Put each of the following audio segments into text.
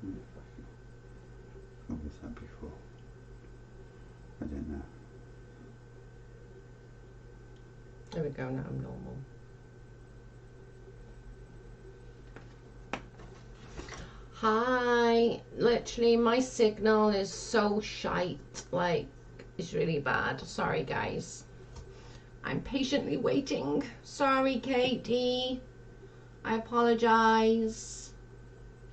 What was that before? I don't know. There we go, now I'm normal. Hi, literally my signal is so shite, like it's really bad. Sorry guys, I'm patiently waiting. Sorry Katie, I apologize.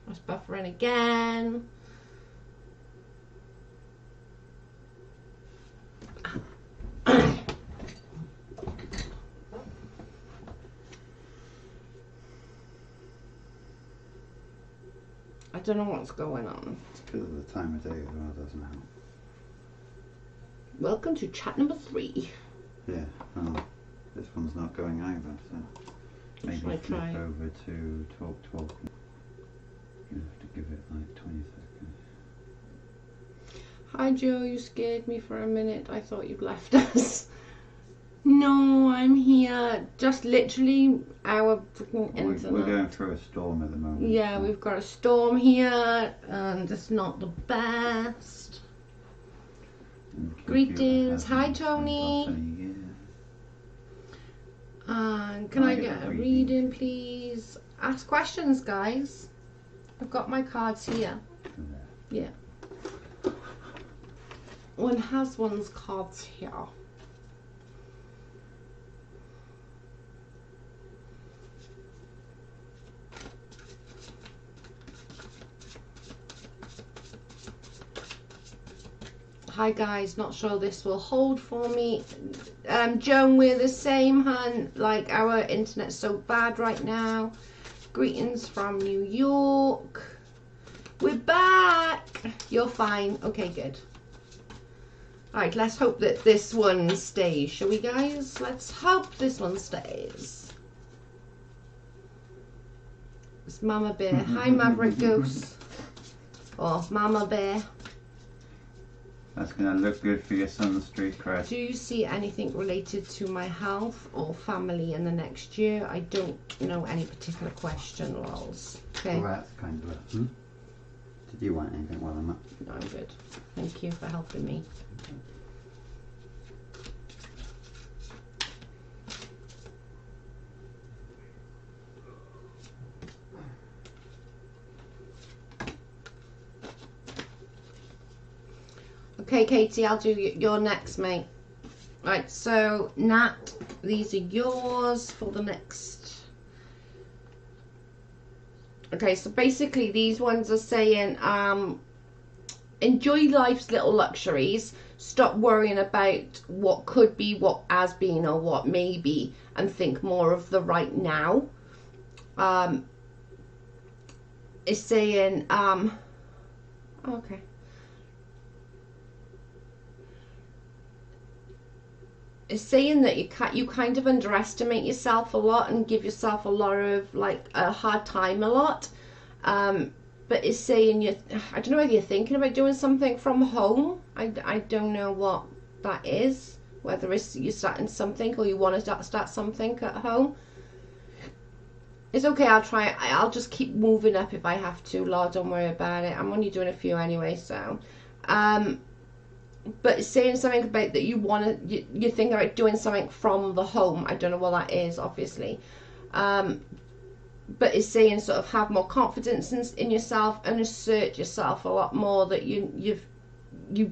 I was buffering again. I don't know what's going on. It's because of the time of day as well, doesn't help. Welcome to chat number 3. Yeah, well, this one's not going either, so maybe Shall I flip try? over to talk. You have to give it like 20 seconds. Hi Joe, you scared me for a minute. I thought you'd left us. No, I'm here. Just literally our freaking internet. We're going through a storm at the moment. Yeah, so. we've got a storm here and it's not the best. Greetings. Hi Tony. Can I get a reading please? Ask questions guys. I've got my cards here. Yeah. One has one's cards here. Hi guys, not sure this will hold for me. Joan, we're the same, hun. Like our internet's so bad right now. Greetings from New York. We're back. You're fine. Okay, good. Alright, let's hope that this one stays, shall we guys? Let's hope this one stays. It's Mama Bear. Hi Maverick Goose. Or Mama Bear. That's going to look good for your son's street cred. Do you see anything related to my health or family in the next year? I don't know any particular question, lols. Okay. Well, that's kind of a... Did you want anything while I'm up? No, I'm good. Thank you for helping me. Okay, Katie, I'll do your next, mate. Right, so Nat, these are yours for the next. Okay, so basically these ones are saying, enjoy life's little luxuries. Stop worrying about what could be, what has been, or what may be, and think more of the right now. It's saying, okay. It's saying that you kind of underestimate yourself a lot and give yourself a lot of like a hard time a lot. But it's saying I don't know whether you're thinking about doing something from home. I don't know what that is. Whether it's you're starting something or you want to start something at home. It's okay. I'll try. I'll just keep moving up if I have to. Lord, don't worry about it. I'm only doing a few anyway, so. But it's saying something about that you want to, you're thinking about doing something from the home. I don't know what that is, obviously. But it's saying sort of have more confidence in yourself and assert yourself a lot more, that you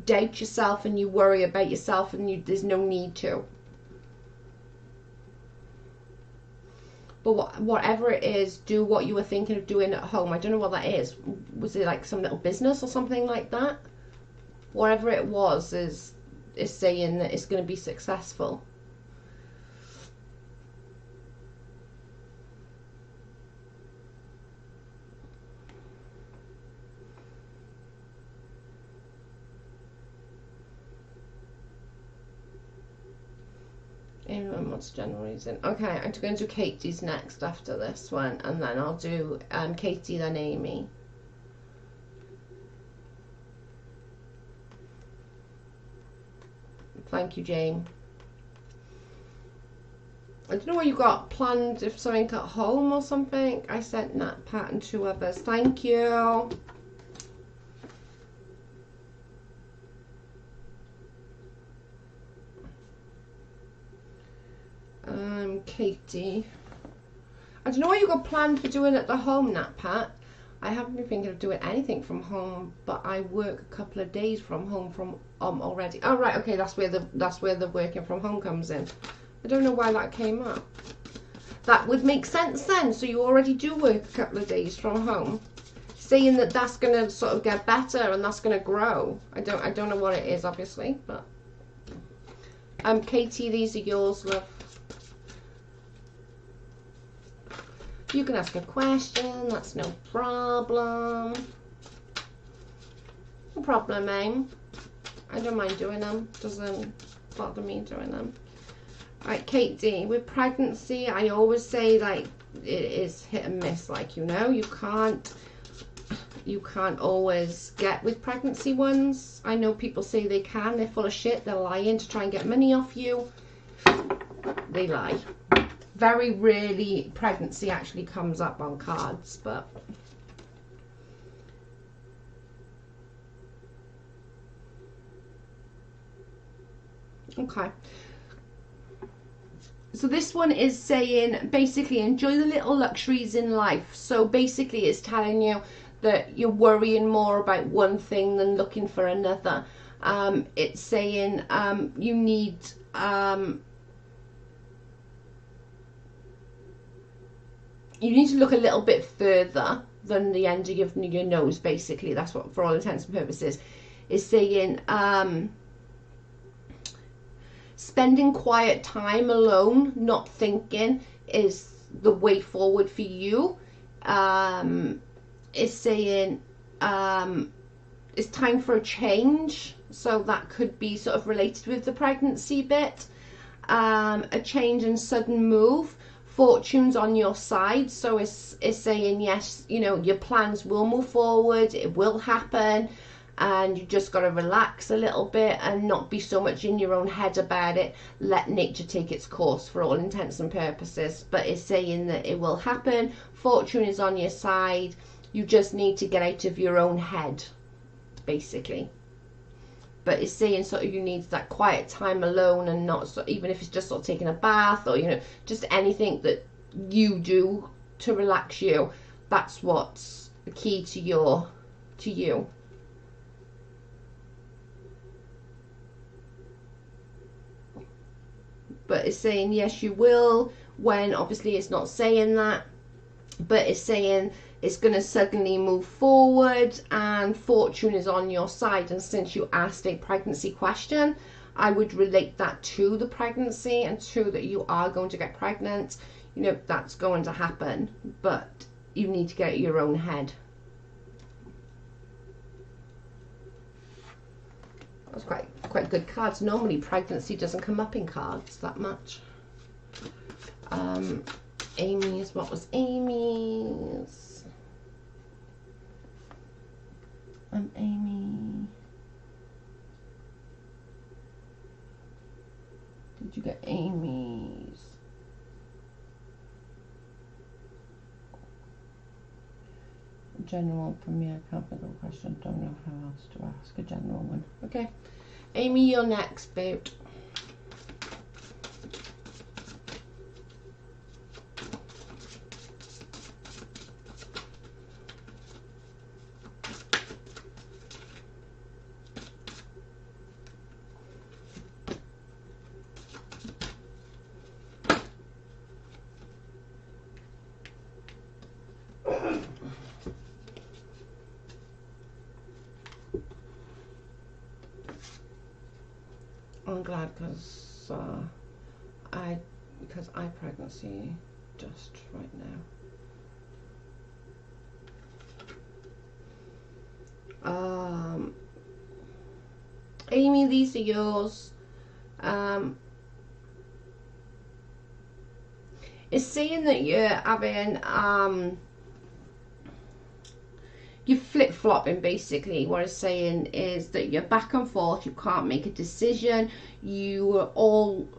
doubt yourself and you worry about yourself and there's no need to. But whatever it is, do what you were thinking of doing at home. I don't know what that is. Was it like some little business or something like that? Whatever it was is saying that it's going to be successful. Anyone wants general reason? Okay, I'm going to do Katie's next after this one, and then I'll do Katie, then Amy. Thank you, Jane. I don't know what you got planned, if something at home or something. I sent that pattern to others. Thank you. Katie. I don't know what you got planned for doing at the home, Nat Pat. I haven't been thinking of doing anything from home, but I work a couple of days from home from already. Oh right, okay, that's where the working from home comes in. I don't know why that came up. That would make sense then. So you already do work a couple of days from home, saying that that's gonna sort of get better and that's gonna grow. I don't know what it is, obviously, but Katie, these are yours, love. You can ask a question, that's no problem. No problem, eh? I don't mind doing them. Doesn't bother me doing them. Right, Katie, with pregnancy, I always say, like, it is hit and miss. Like, you know, you can't always get with pregnancy ones. I know people say they can. They're full of shit. They're lying to try and get money off you. They lie. Very rarely pregnancy actually comes up on cards, but okay. So this one is saying basically enjoy the little luxuries in life. So basically it's telling you that you're worrying more about one thing than looking for another. It's saying you need to look a little bit further than the end of your nose, basically. That's what, for all intents and purposes, is saying spending quiet time alone, not thinking, is the way forward for you. It's saying it's time for a change. So that could be sort of related with the pregnancy bit. A change and sudden move. Fortune's on your side, so it's saying yes, you know, your plans will move forward, it will happen, and you just got to relax a little bit and not be so much in your own head about it. Let nature take its course for all intents and purposes. But it's saying that it will happen, fortune is on your side, you just need to get out of your own head, basically. But it's saying sort of you need that quiet time alone, and not so, even if it's just sort of taking a bath, or, you know, just anything that you do to relax you. That's what's the key to you. But it's saying yes, you will, when obviously it's not saying that, but it's saying it's going to suddenly move forward and fortune is on your side. And since you asked a pregnancy question, I would relate that to the pregnancy and to that you are going to get pregnant. You know, that's going to happen, but you need to get out of your own head. That's quite good cards. Normally pregnancy doesn't come up in cards that much. Amy's, what was Amy's? Amy, did you get Amy's? General premier, can't think of a question, don't know how else to ask a general one. Okay, Amy, you're next, babe. I'm glad because I pregnancy just right now. Amy, these are yours. It's saying that you're having you're flip-flopping, basically. What it's saying is that you're back and forth, you can't make a decision, you are all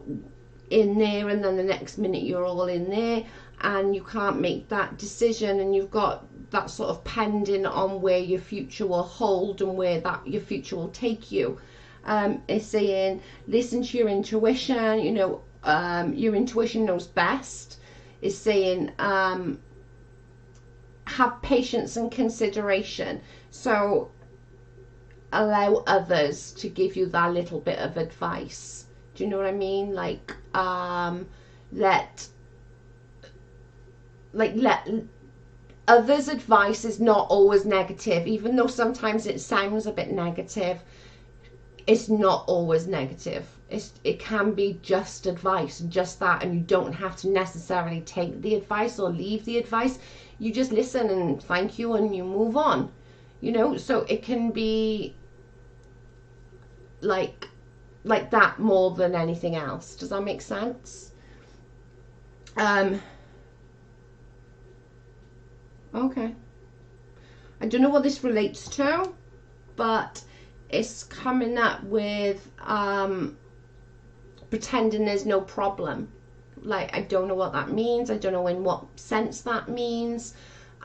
in there and then the next minute you're all in there, and you can't make that decision, and you've got that sort of pending on where your future will hold and where that your future will take you. It's saying listen to your intuition, you know, your intuition knows best. Is saying have patience and consideration. So allow others to give you that little bit of advice. Do you know what I mean? Like let others' advice is not always negative, even though sometimes it sounds a bit negative. It's not always negative. It can be just advice, just that, and you don't have to necessarily take the advice or leave the advice. You just listen and thank you and you move on, you know. So it can be like that more than anything else. Does that make sense? Okay. I don't know what this relates to, but it's coming up with pretending there's no problem. Like, I don't know what that means. I don't know in what sense that means.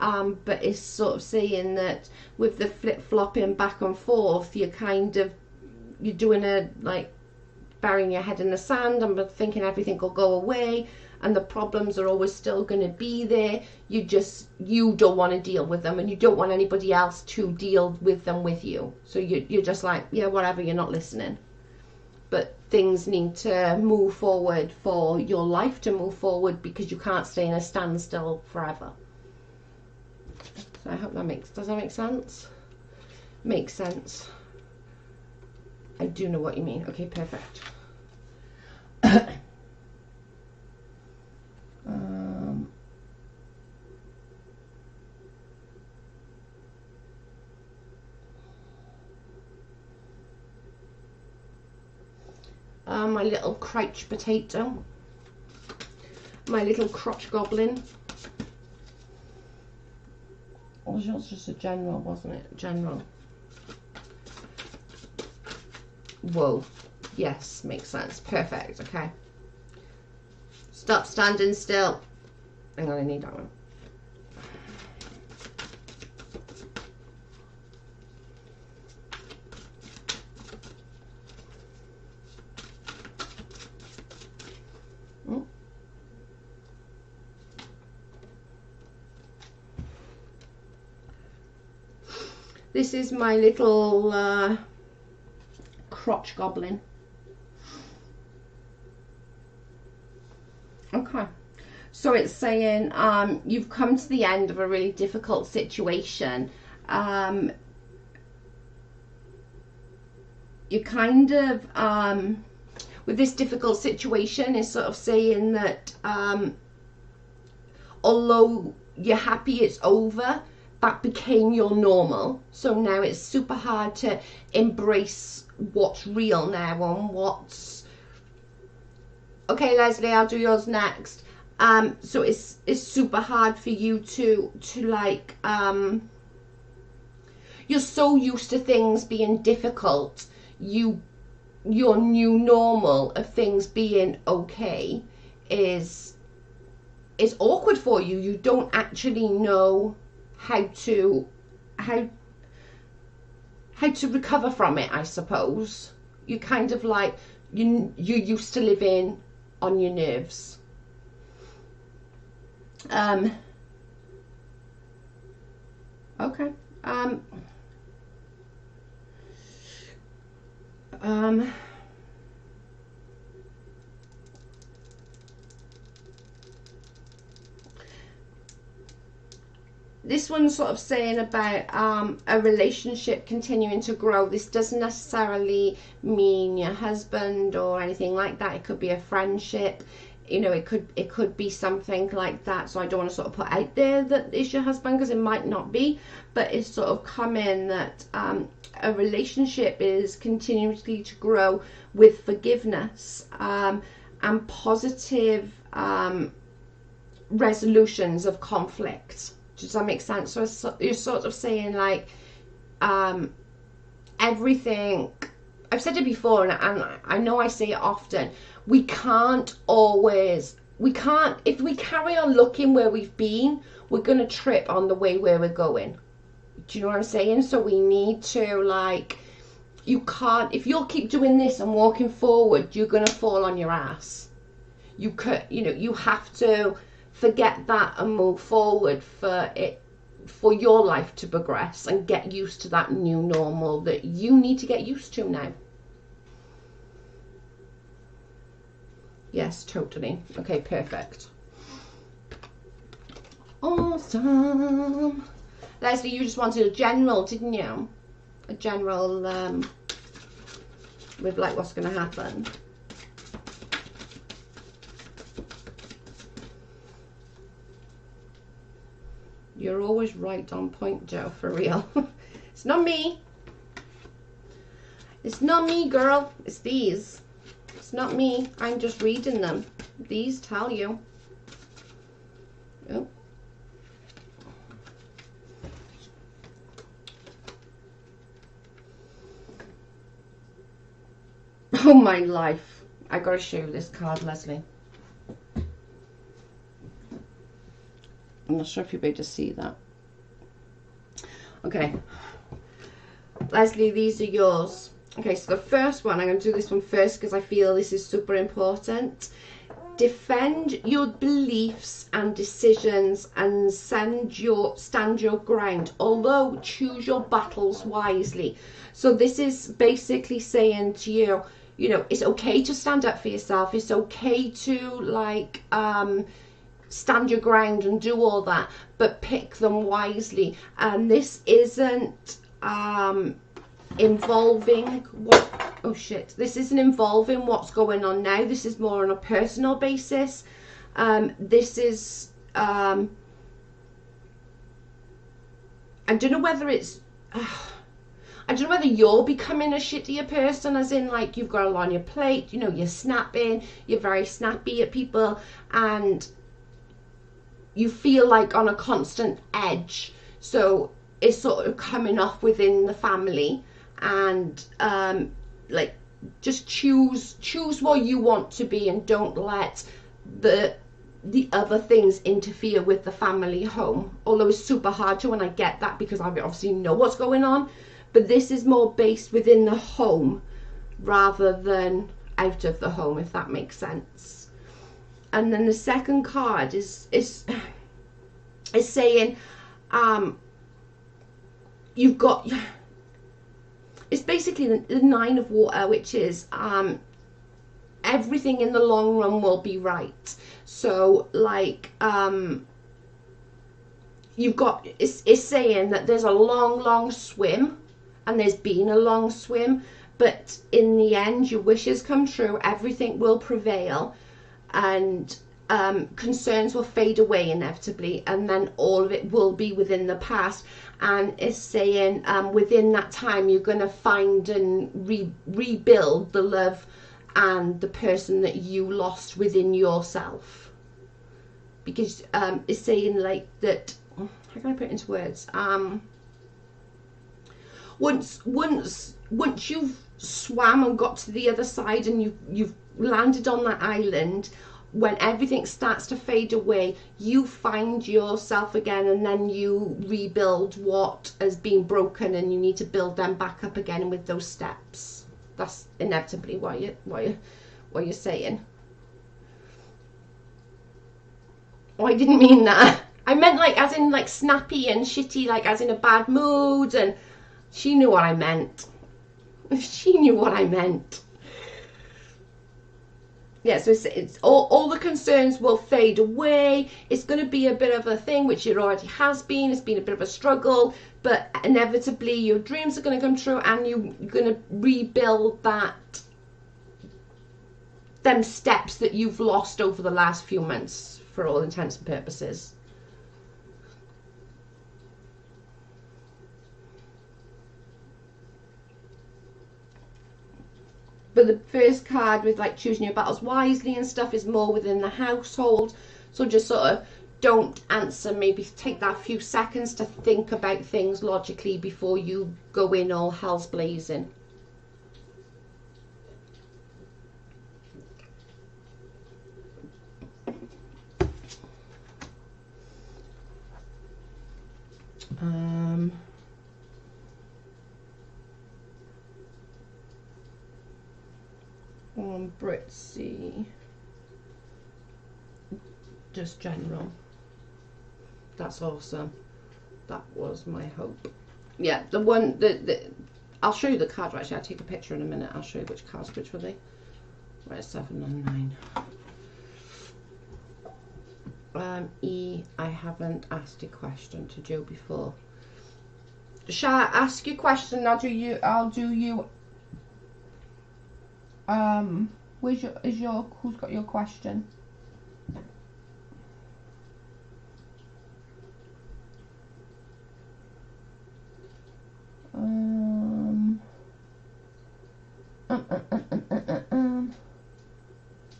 But it's sort of saying that with the flip-flopping back and forth, you're doing a, like, burying your head in the sand and thinking everything will go away, and the problems are always still going to be there. You don't want to deal with them, and you don't want anybody else to deal with them with you. So you're just like, yeah, whatever, you're not listening. But things need to move forward for your life to move forward, because you can't stay in a standstill forever. So I hope does that make sense? Makes sense. I do know what you mean. Okay, perfect. My little crouch potato, my little crotch goblin. Or was yours just a general, wasn't it? General. Whoa. Yes, makes sense. Perfect. Okay. Stop standing still. Hang on, I need that one. This is my little crotch goblin. Okay, so it's saying you've come to the end of a really difficult situation. You kind of with this difficult situation is sort of saying that although you're happy it's over, that became your normal. So now it's super hard to embrace what's real now and what's... Okay, Leslie, I'll do yours next. So it's super hard for you to like, you're so used to things being difficult. Your new normal of things being okay is awkward for you. You don't actually know how to recover from it, I suppose. You kind of like, you're used to living on your nerves. Okay. This one's sort of saying about a relationship continuing to grow. This doesn't necessarily mean your husband or anything like that. It could be a friendship. You know, it could be something like that. So I don't want to sort of put out there that it's your husband, because it might not be. But it's sort of come in that a relationship is continuously to grow with forgiveness and positive resolutions of conflict. Does that make sense? So you're sort of saying like everything, I've said it before, and I know I say it often, if we carry on looking where we've been, we're going to trip on the way where we're going. Do you know what I'm saying? So we need to, like, you can't, if you'll keep doing this and walking forward, you're going to fall on your ass. you could, you know, you have to forget that and move forward for your life to progress and get used to that new normal that you need to get used to now. Yes, totally. Okay, perfect. Awesome. Leslie, you just wanted a general, didn't you? A general with like what's going to happen. You're always right on point, Joe, for real. It's not me. It's not me, girl. It's these. It's not me. I'm just reading them. These tell you. Oh. Oh, my life. I gotta show you this card, Leslie. I'm not sure if you'll be able to see that. Okay. Leslie, these are yours. Okay, so the first one, I'm going to do this one first because I feel this is super important. Defend your beliefs and decisions and stand your ground, although choose your battles wisely. So this is basically saying to you, you know, it's okay to stand up for yourself. It's okay to like stand your ground and do all that, but pick them wisely. And this isn't involving what, oh shit, this isn't involving what's going on now. This is more on a personal basis. This is I don't know whether it's I don't know whether you're becoming a shittier person, as in like you've got a lot on your plate, you know, you're snapping, you're very snappy at people, and you feel like on a constant edge. So it's sort of coming off within the family, and like just choose what you want to be, and don't let the other things interfere with the family home. Although it's super hard to, and I get that because I obviously know what's going on, but this is more based within the home rather than out of the home, if that makes sense. And then the second card is saying you've got, it's basically the Nine of Water, which is everything in the long run will be right. So like you've got, it's saying that there's a long swim, and there's been a long swim, but in the end your wishes come true, everything will prevail, and concerns will fade away inevitably, and then all of it will be within the past. And it's saying within that time you're going to find and rebuild the love and the person that you lost within yourself, because it's saying like that, how can I put it into words, once you've swam and got to the other side and you've landed on that island, when everything starts to fade away, you find yourself again, and then you rebuild what has been broken, and you need to build them back up again with those steps. That's inevitably what you're saying. Oh, I didn't mean that. I meant like as in like snappy and shitty, like as in a bad mood, and she knew what I meant. She knew what I meant. Yeah, so it's all the concerns will fade away. It's going to be a bit of a thing, which it already has been. It's been a bit of a struggle, but inevitably your dreams are going to come true, and you're going to rebuild them steps that you've lost over the last few months, for all intents and purposes. But the first card with like choosing your battles wisely and stuff is more within the household. So just sort of don't answer. Maybe take that few seconds to think about things logically before you go in all hell's blazing. On Brit, see. just general. That's awesome. That was my hope. Yeah, the one that I'll show you the cards. Actually, I'll take a picture in a minute. I'll show you which cards, which were they. Right, 7 and 9. E, I haven't asked a question to Joe before. Shall I ask you a question? I'll do you. Who's got your question?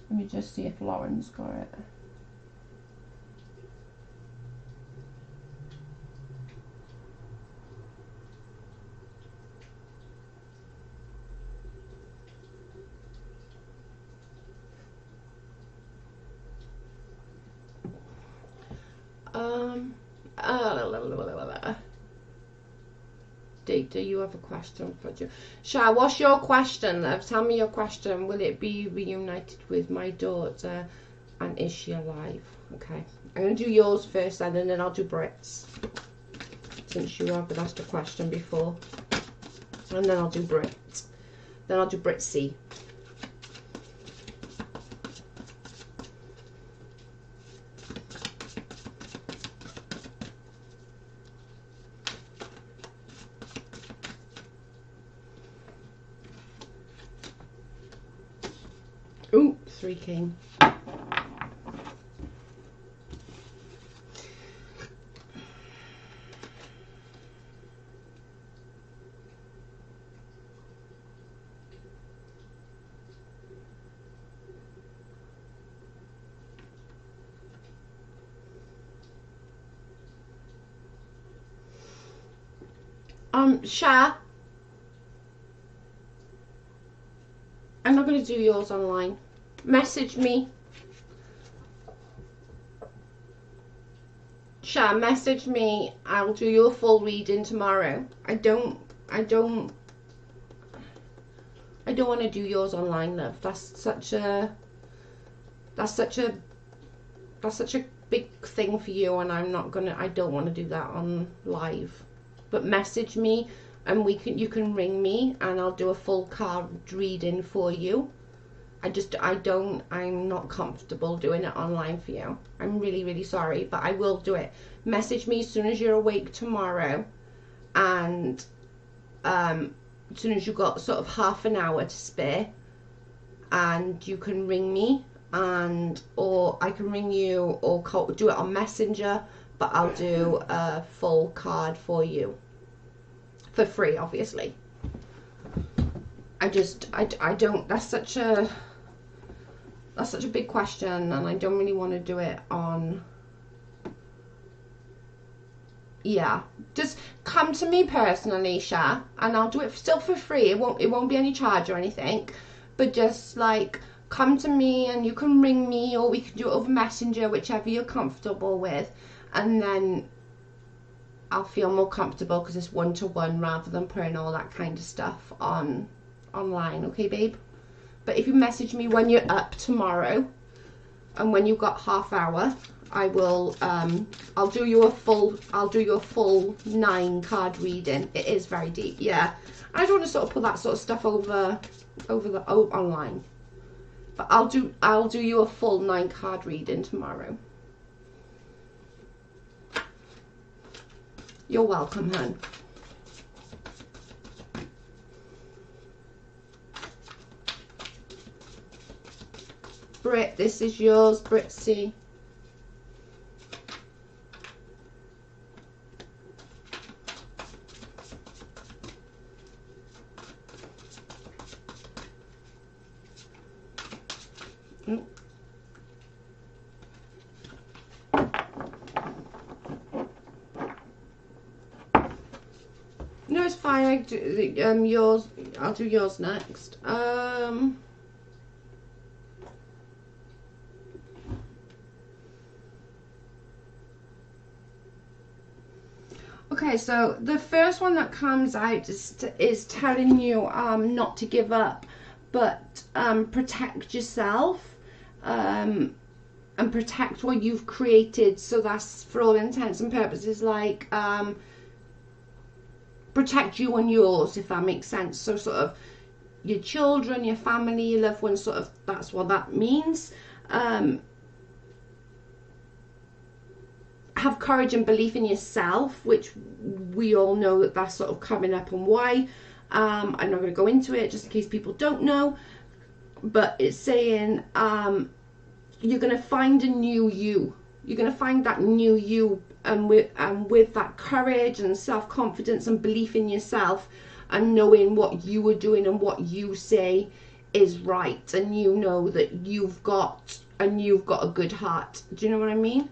Let me just see if Lauren's got it. Do you have a question for Joe? Sha, what's your question, love? Tell me your question. Will it be reunited with my daughter, and is she alive? Okay, I'm going to do yours first then, and then I'll do Brit's, since you haven't asked a question before. And then I'll do Brit. Then I'll do Brit C. Ooh, 3 king. Sha, I'm not going to do yours online. Message me. Sha, message me. I'll do your full reading tomorrow. I don't want to do yours online, love. That's such a big thing for you, and I don't want to do that on live. But message me, and you can ring me, and I'll do a full card reading for you. I'm not comfortable doing it online for you. I'm really, really sorry, but I will do it. Message me as soon as you're awake tomorrow, and as soon as you've got sort of half an hour to spare, and you can ring me, or I can ring you, or do it on Messenger, but I'll do a full card for you for free, obviously. I don't, that's such a big question, and I don't really want to do it on. Yeah, just come to me personally, Sha, and I'll do it still for free. It won't be any charge or anything, but just like come to me, and you can ring me, or we can do it over Messenger, whichever you're comfortable with, and then I'll feel more comfortable because it's one-to-one rather than putting all that kind of stuff online. Okay, babe? But if you message me when you're up tomorrow, and when you've got half hour, I will I'll do you a full 9 card reading. It is very deep, yeah. I don't want to sort of put that sort of stuff over online, but I'll do you a full 9 card reading tomorrow. You're welcome, hon. Brit, this is yours, Brit C. No, it's fine. I do yours. I'll do yours next. Okay, so the first one that comes out is telling you not to give up, but protect yourself. and protect what you've created. So that's, for all intents and purposes, like protect you and yours, if that makes sense. So sort of your children, your family, your loved ones, sort of, that's what that means. Have courage and belief in yourself, which we all know that that's sort of coming up, and why. I'm not going to go into it just in case people don't know, but it's saying you're going to find a new you. You're going to find that new you, and with that courage and self-confidence and belief in yourself, and knowing what you are doing and what you say is right, and you know that you've got a good heart. Do you know what I mean?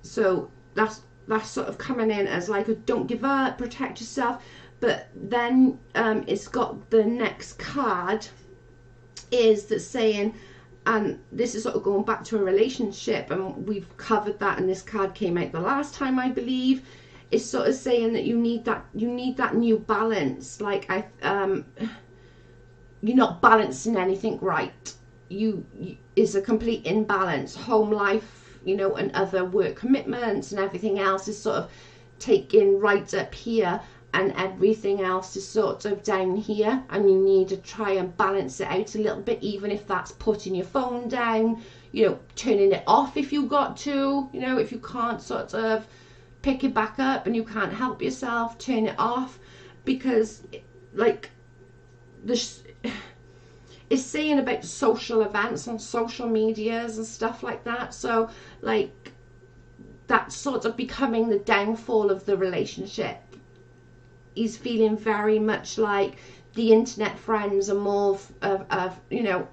So that's sort of coming in as like a don't give up, protect yourself. But then it's got the next card is that saying, and this is sort of going back to a relationship, and we've covered that, and this card came out the last time, I believe. It's sort of saying that you need that new balance. Like you're not balancing anything right. You is a complete imbalance. Home life, you know, and other work commitments and everything else is sort of taken right up here, and everything else is sort of down here, and you need to try and balance it out a little bit, even if that's putting your phone down, you know, turning it off if you got to, you know, if you can't sort of pick it back up and you can't help yourself, turn it off. Because like this is saying about social events on social medias and stuff like that. So like that's sort of becoming the downfall of the relationship. He's feeling very much like the internet friends are more of you know,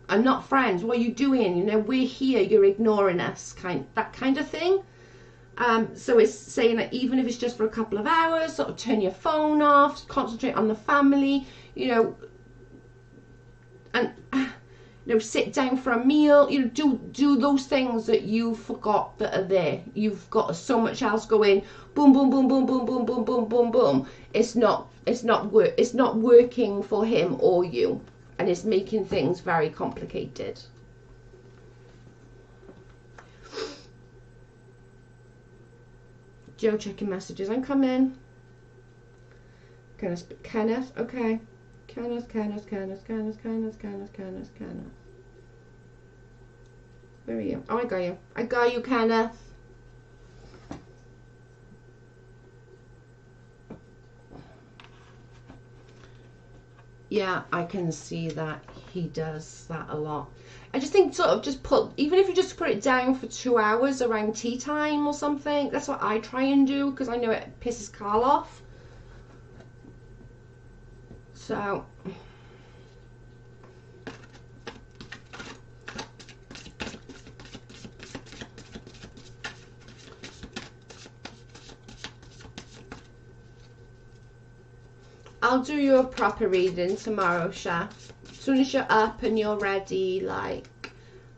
are not friends. What are you doing? You know, we're here, you're ignoring us, that kind of thing. So it's saying that even if it's just for a couple of hours, sort of turn your phone off, concentrate on the family, you know, and you know, sit down for a meal, you know, do those things that you forgot that are there. You've got so much else going, boom, boom, boom, boom, boom, boom, boom, boom, boom, boom. It's not working for him or you, and it's making things very complicated. Joe checking messages. I'm coming. Kenneth, okay. Kenneth. Where are you? Oh, I got you. I got you, Kenneth. Yeah, I can see that he does that a lot. I just think sort of just even if you just put it down for 2 hours around tea time or something, that's what I try and do, because I know it pisses Carl off. So I'll do you a proper reading tomorrow, Chef. As soon as you're up and you're ready, like,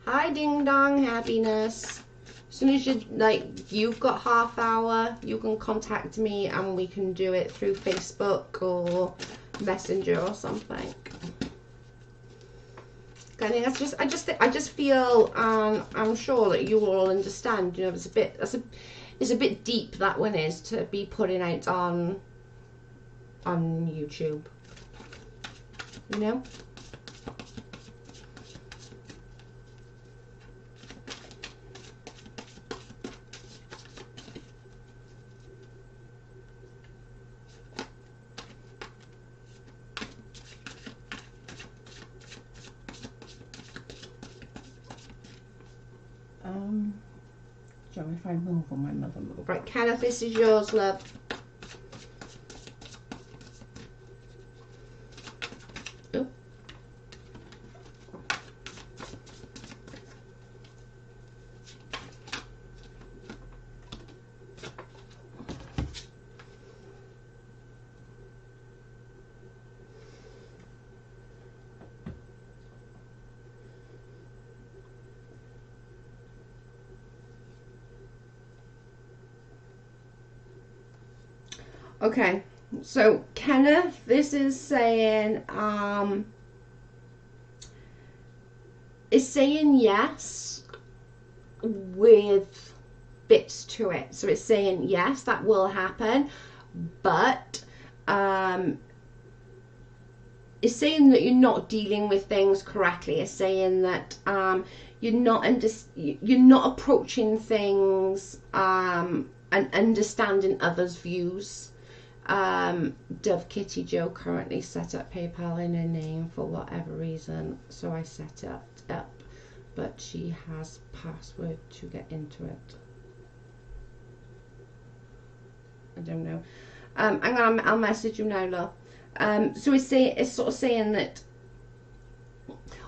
hi ding dong happiness. As soon as you've got half hour, you can contact me and we can do it through Facebook or Messenger or something. I think I just feel, I'm sure that you all understand, you know, it's a bit deep, that one is, to be putting out on YouTube, you know. Joe, if I move or my mother move. Right, Kenneth, this is yours, love. Oh. Okay, so Kenneth, this is saying It's saying yes with bits to it. So it's saying yes, that will happen, but it's saying that you're not dealing with things correctly. It's saying that you're not approaching things and understanding others' views. Dove Kitty Joe currently set up PayPal in her name for whatever reason, so I set it up, but she has password to get into it. I don't know. I'll message you now, love. So it's sort of saying that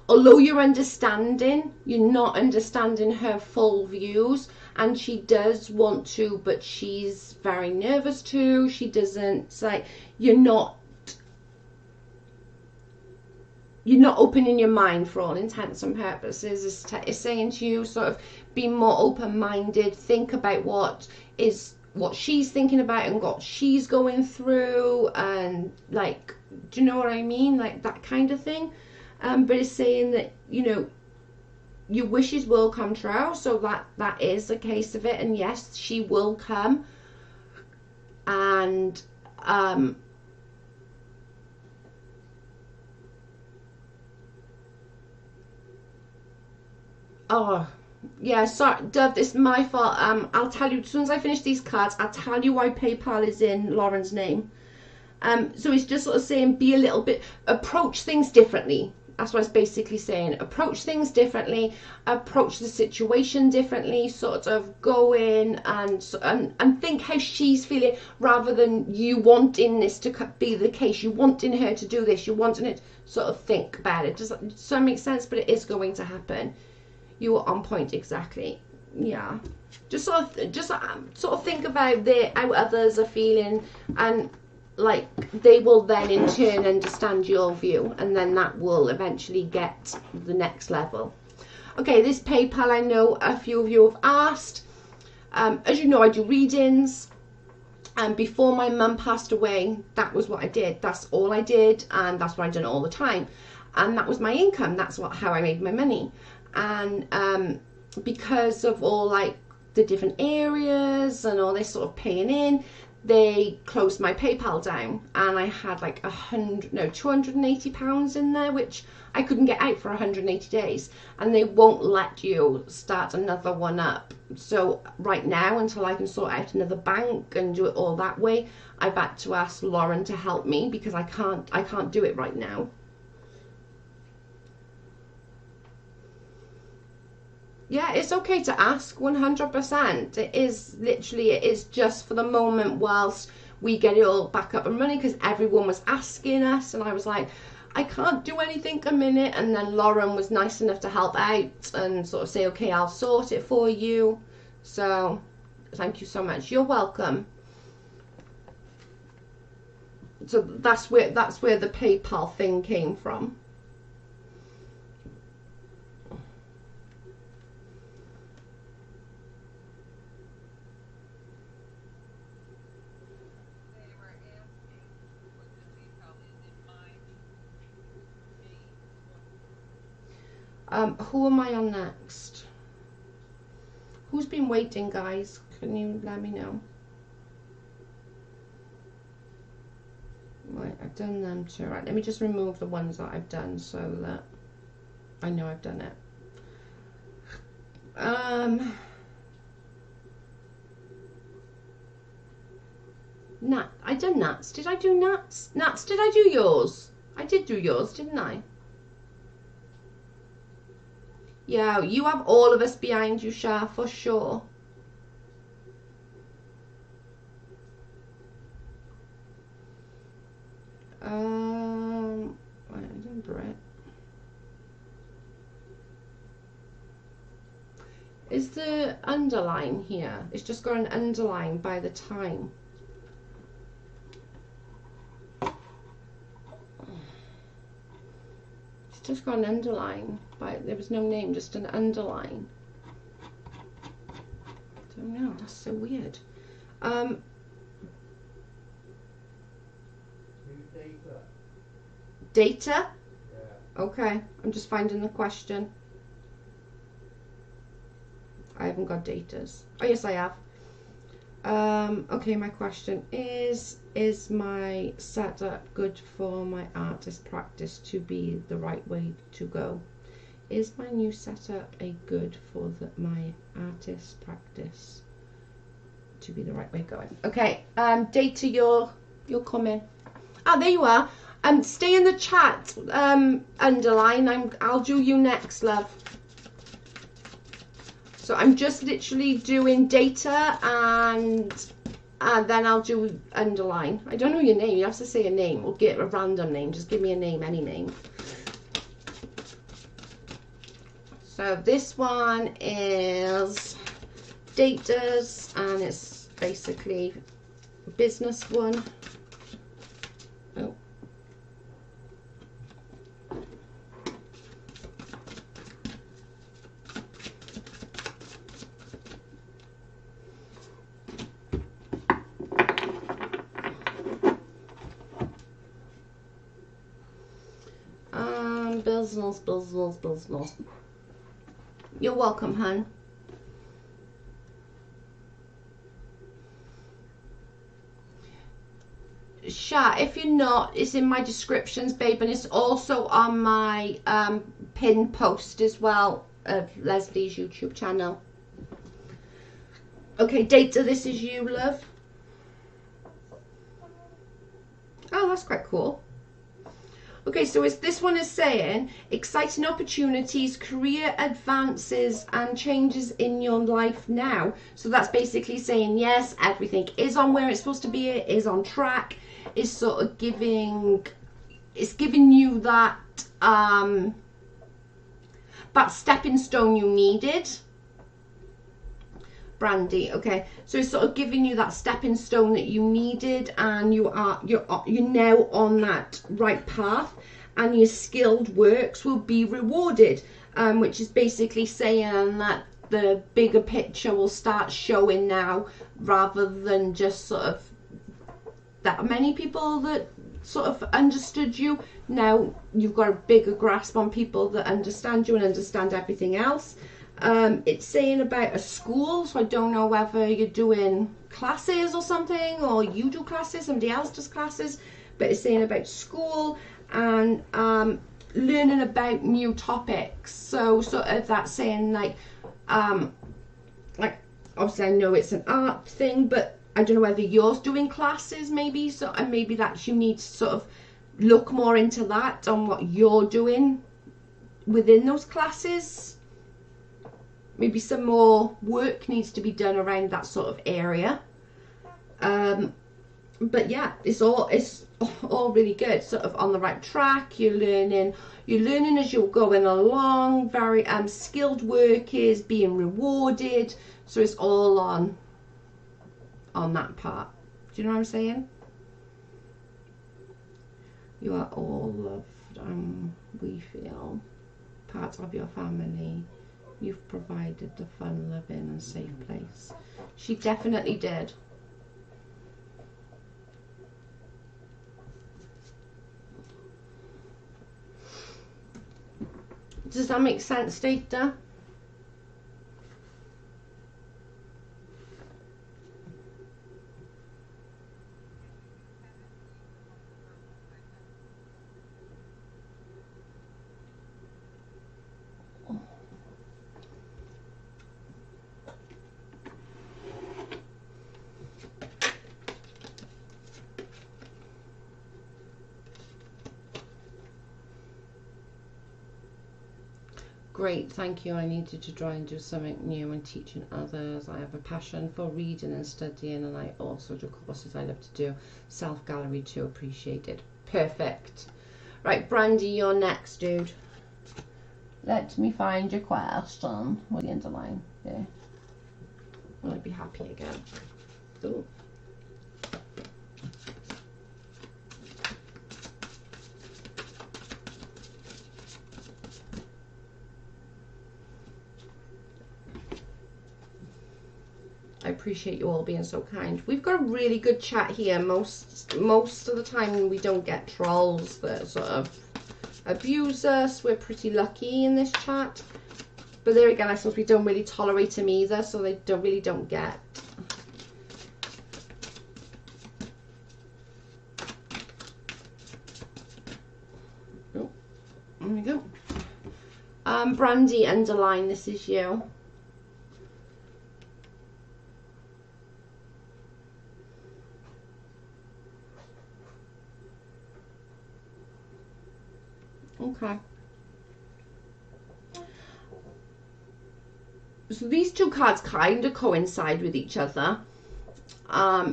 although you're not understanding her full views, and she does want to, but she's very nervous too. She doesn't, it's like you're not opening your mind for all intents and purposes. It's saying to you, sort of be more open-minded, think about what she's thinking about and what she's going through, and like, do you know what I mean, like that kind of thing. But it's saying that, you know, your wishes will come true, so that is a case of it, and yes, she will come. And oh yeah, sorry Dove, this is my fault. I'll tell you as soon as I finish these cards. I'll tell you why PayPal is in Lauren's name. So it's just sort of saying be a little bit, approach things differently. That's what it's basically saying. Approach things differently, approach the situation differently, sort of go in and think how she's feeling, rather than you wanting this to be the case. You wanting her to do this, you wanting it, sort of think about it. Does that make sense? But it is going to happen. You are on point exactly. Yeah. Just sort of think about how others are feeling, and like they will then in turn understand your view, and then that will eventually get the next level. Okay, this PayPal, I know a few of you have asked. As you know, I do readings, and before my mum passed away, that was what I did. That's all I did, and that's what I done all the time, and that was my income. That's how I made my money. And because of all like the different areas and all this sort of paying in, they closed my PayPal down, and I had like £280 in there, which I couldn't get out for 180 days, and they won't let you start another one up. So right now, until I can sort out another bank and do it all that way, I've had to ask Lauren to help me, because I can't do it right now. Yeah, it's okay to ask, 100%. It is just for the moment whilst we get it all back up and running, because everyone was asking us, and I was like, I can't do anything a minute. And then Lauren was nice enough to help out and sort of say, okay, I'll sort it for you. So thank you so much. You're welcome. So that's where the PayPal thing came from. Who am I on next? Who's been waiting, guys? Can you let me know? Right, I've done them too. Right, let me just remove the ones that I've done so that I know I've done it. Nat, I done Nats. Did I do Nats? Nats, did I do yours? I did do yours, didn't I? Yeah, you have all of us behind you, Shah, for sure. I done Brit. Is the underline here? It's just got an underline by the time. Just got an underline, but there was no name, just an underline. Don't know, that's so weird. Data? Yeah. Okay, I'm just finding the question. I haven't got datas. Oh yes, I have. Okay, my question is my setup good for my artist practice to be the right way to go? Is my new setup a good for my artist practice to be the right way going? Okay, Data, you're coming. Oh, there you are. Stay in the chat, underline. I'll do you next, love. So I'm just literally doing Data and then I'll do underline. I don't know your name. You have to say a name or get a random name. Just give me a name, any name. So this one is Data's and it's basically a business one. Oh. Business. You're welcome, hun. Sha, if you're not, it's in my descriptions, babe, and it's also on my pin post as well of Leslie's YouTube channel. Okay, Data, this is you, love. Oh, that's quite cool. Okay, so this one is saying exciting opportunities, career advances and changes in your life now. So that's basically saying yes, everything is on where it's supposed to be, it is on track. It's sort of giving you that that stepping stone you needed. Brandi, okay, so it's sort of giving you that stepping stone that you needed, and you're now on that right path, and your skilled works will be rewarded, which is basically saying that the bigger picture will start showing now, rather than just sort of that many people that sort of understood you. Now you've got a bigger grasp on people that understand you and understand everything else. It's saying about a school, so I don't know whether you're doing classes or something, or you do classes, somebody else does classes, but it's saying about school and learning about new topics. So sort of that's saying like obviously I know it's an art thing, but I don't know whether you're doing classes maybe, so and maybe that you need to sort of look more into that on what you're doing within those classes. Maybe some more work needs to be done around that sort of area. But yeah, it's all really good, sort of on the right track. You're learning as you're going along. Very skilled work is being rewarded, so it's all on that part. Do you know what I'm saying? You are all loved. We feel part of your family. You've provided the fun, loving and safe place. She definitely did. Does that make sense, Data? Great, thank you. I needed to try and do something new and teaching others. I have a passion for reading and studying, and I also do courses I love to do. Self-gallery too, appreciated. Perfect. Right, Brandi, you're next, dude. Let me find your question. With the underline there. Will I be happy again? Ooh. I appreciate you all being so kind. We've got a really good chat here. Most of the time we don't get trolls that sort of abuse us. We're pretty lucky in this chat. But there again, I suppose we don't really tolerate him either, so they really don't get. Oh, there we go. Brandi, underline, this is you. Okay. So these two cards kind of coincide with each other.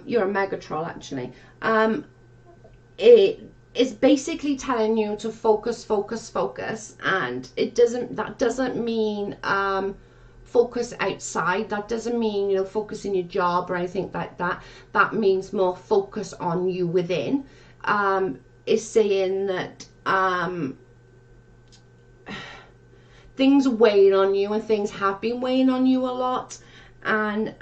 You're a mega troll, actually. It is basically telling you to focus, focus, focus, and that doesn't mean focus outside. That doesn't mean, you know, focus in your job or anything like that. That means more focus on you within. It's saying that things are weighing on you, and things have been weighing on you a lot, and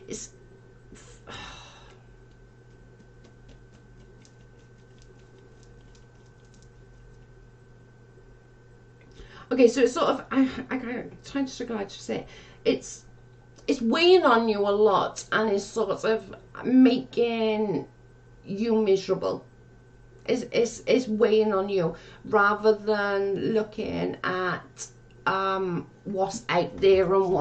it's okay. So it's sort of I trying to figure out how to say it. It's weighing on you a lot, and it's sort of making you miserable. It's weighing on you rather than looking at what's out there and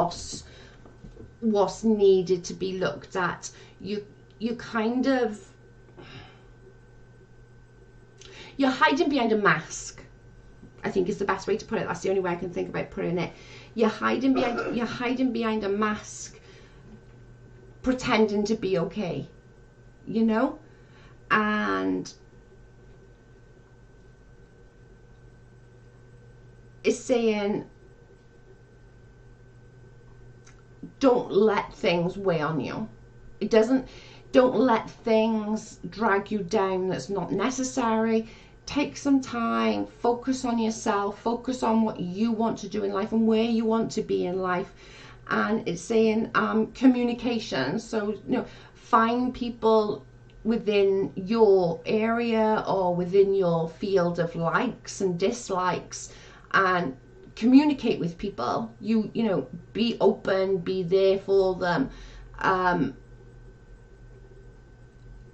what's needed to be looked at. You kind of, you're hiding behind a mask, I think is the best way to put it. That's the only way I can think about putting it. You're hiding behind a mask, pretending to be okay, you know? And it's saying, don't let things weigh on you. Don't let things drag you down that's not necessary. Take some time, focus on yourself, focus on what you want to do in life and where you want to be in life. And it's saying communication. So, you know, find people within your area or within your field of likes and dislikes, and communicate with people. You know, be open, be there for them.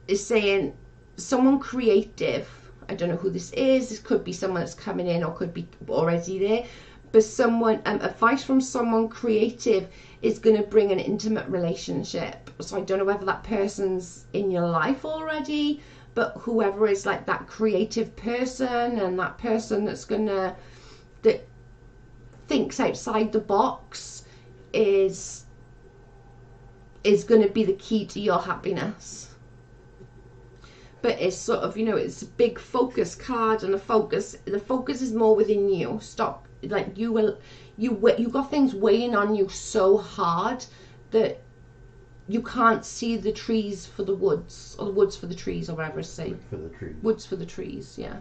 It's saying someone creative. I don't know who this is. This could be someone that's coming in or could be already there. But someone, advice from someone creative is going to bring an intimate relationship. So I don't know whether that person's in your life already, but whoever is like that creative person and that person that's that thinks outside the box is going to be the key to your happiness. But it's sort of, you know, it's a big focus card, and the focus is more within you. Stop, like you got things weighing on you so hard that you can't see the trees for the woods, or the woods for the trees, or whatever it's saying. For the trees. Woods for the trees, yeah.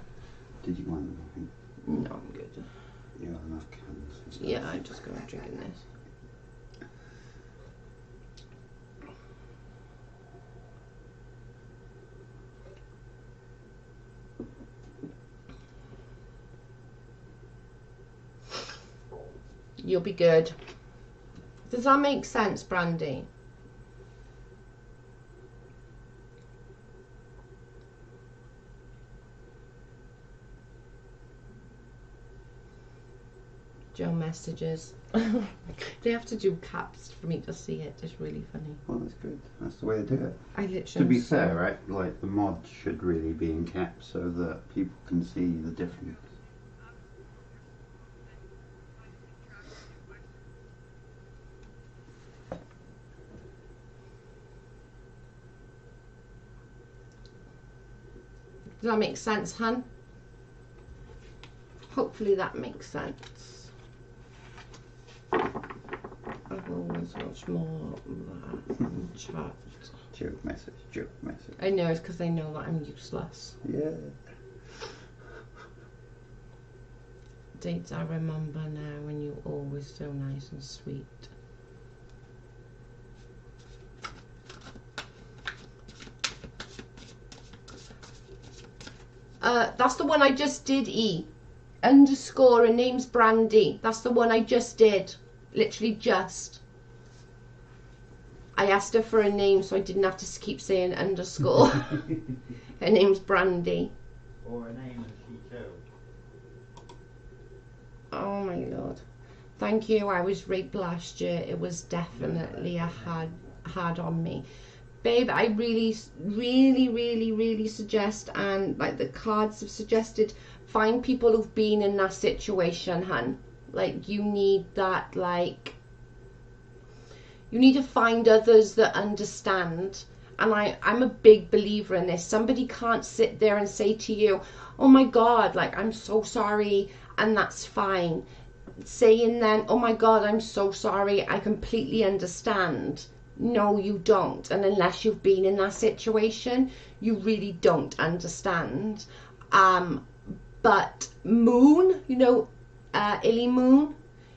Did you want anything? No, I'm good. You have enough cans. Yeah, I'm just going to drink in this. You'll be good. Does that make sense, Brandi? Joe messages. They have to do caps for me to see it. It's really funny. Well, that's good. That's the way to do it. I literally. To be fair, right? Like the mod should really be in caps so that people can see the difference. Does that make sense, hun? Hopefully that makes sense. I've always watched more chat. Joke message, joke message. I know, it's because they know that I'm useless. Yeah. Dates I remember now when you were always so nice and sweet. That's the one I just did, E. Underscore, her name's Brandi. That's the one I just did. Literally just. I asked her for a name so I didn't have to keep saying underscore. Her name's Brandi. Or her name and she too. Oh my lord. Thank you. I was raped last year. It was definitely a hard on me. Babe, I really suggest, and like the cards have suggested, find people who've been in that situation, hun. Like, you need that, like, you need to find others that understand. And I'm a big believer in this. Somebody can't sit there and say to you, oh my God, like, I'm so sorry, and that's fine. Saying then, oh my God, I'm so sorry, I completely understand. No, you don't. And unless you've been in that situation, you really don't understand. But Moon, you know, Illy Moon,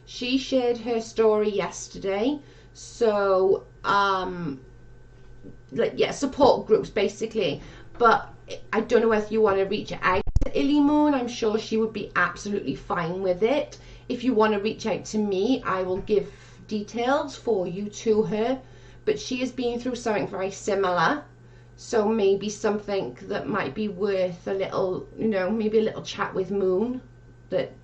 she shared her story yesterday. So, like, yeah, support groups basically. But I don't know if you want to reach out to Illy Moon. I'm sure she would be absolutely fine with it. If you want to reach out to me, I will give details for you to her. But she has been through something very similar, so maybe something that might be worth a little, you know, maybe a little chat with Moon.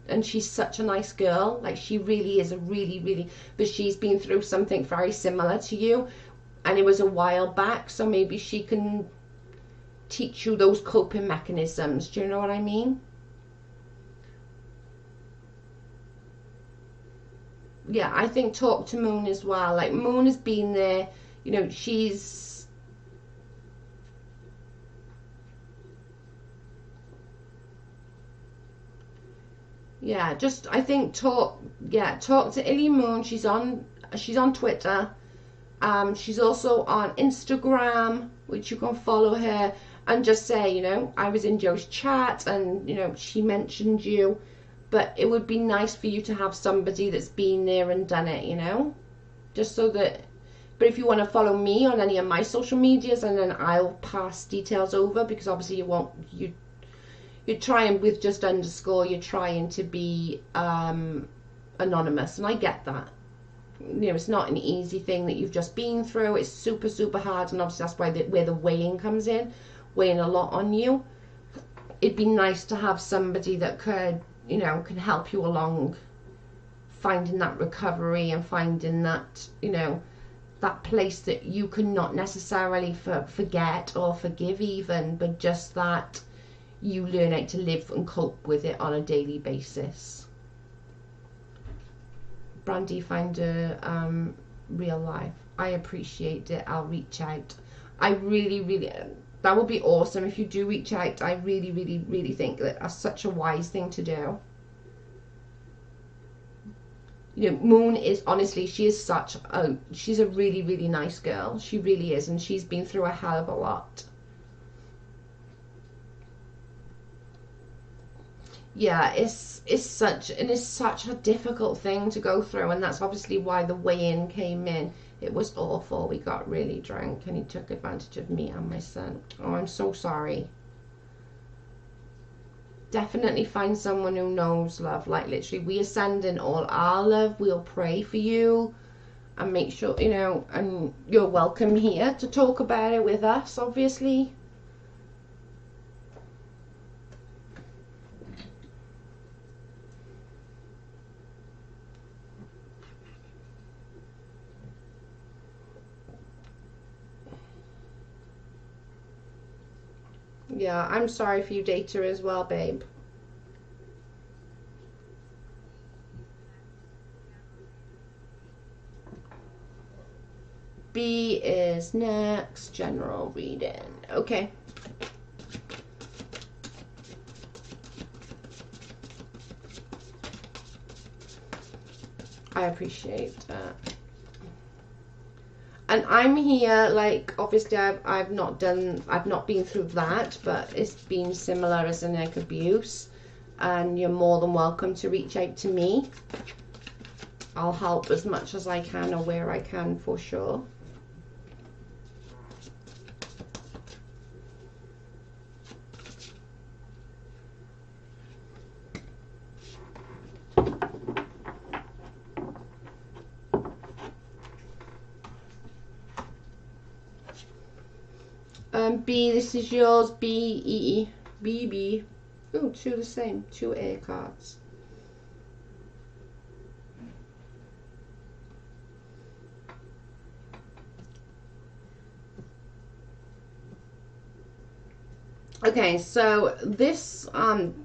And she's such a nice girl, like, she really is a really, but she's been through something very similar to you, and it was a while back, so maybe she can teach you those coping mechanisms. Do you know what I mean? Yeah, I think talk to Moon as well. Like, Moon has been there, you know, she's, yeah, just, I think talk to Illy Moon. She's on Twitter. She's also on Instagram, which you can follow her, and just say, you know, I was in Joe's chat and, you know, she mentioned you. But it would be nice for you to have somebody that's been there and done it, you know? Just so that... But if you want to follow me on any of my social medias, and then I'll pass details over, because obviously you won't... You're trying with just underscore, you're trying to be anonymous, and I get that. You know, it's not an easy thing that you've just been through. It's super hard, and obviously that's why where the weighing comes in. Weighing a lot on you. It'd be nice to have somebody that could... you know, can help you along finding that recovery and finding that, you know, that place that you can not necessarily forget or forgive even, but just that you learn how to live and cope with it on a daily basis. Brandi, find a real life. I appreciate it. I'll reach out. I really, that would be awesome if you do reach out. I really think that that's such a wise thing to do. You know, Moon is, honestly, she is such a, she's a really nice girl. She really is, and she's been through a hell of a lot. Yeah, it's such a difficult thing to go through, and that's obviously why the weigh-in came in. It was awful. We got really drunk and he took advantage of me and my son. Oh, I'm so sorry. Definitely find someone who knows, love. Like, literally, we are sending all our love. We'll pray for you and make sure, you know, and you're welcome here to talk about it with us, obviously. Yeah, I'm sorry for you, Data, as well, babe. B is next, general reading. Okay. I appreciate that. And I'm here, like, obviously I've not been through that, but it's been similar as an egg abuse, and you're more than welcome to reach out to me. I'll help as much as I can or where I can, for sure. B, this is yours. B, E, B, B. Oh, two the same. Two A cards. Okay, so this,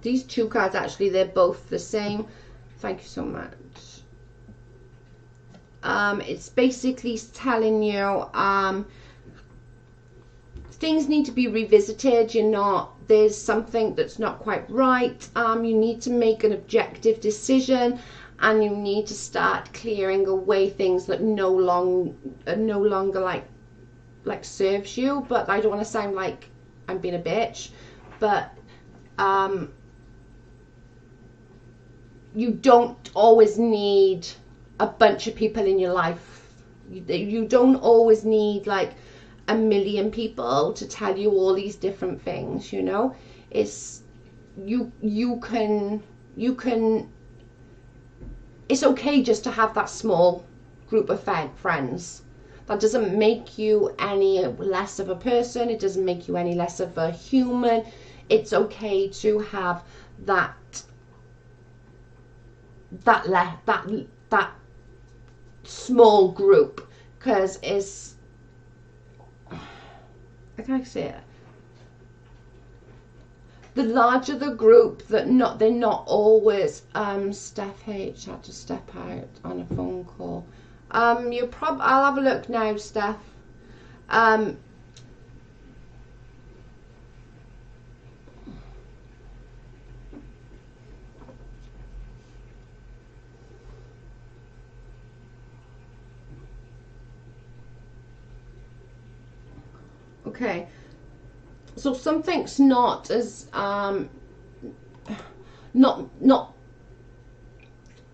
these two cards actually, they're both the same. Thank you so much. It's basically telling you, things need to be revisited. There's something that's not quite right. You need to make an objective decision, and you need to start clearing away things that no longer like serves you. But I don't want to sound like I'm being a bitch, but you don't always need a bunch of people in your life. You don't always need like a million people to tell you all these different things, you know. It's you can it's okay just to have that small group of friends. That doesn't make you any less of a person. It doesn't make you any less of a human. It's okay to have that small group, because it's, how can I say it? The larger the group, they're not always. Steph H had to step out on a phone call. I'll have a look now, Steph. Okay, so something's not as not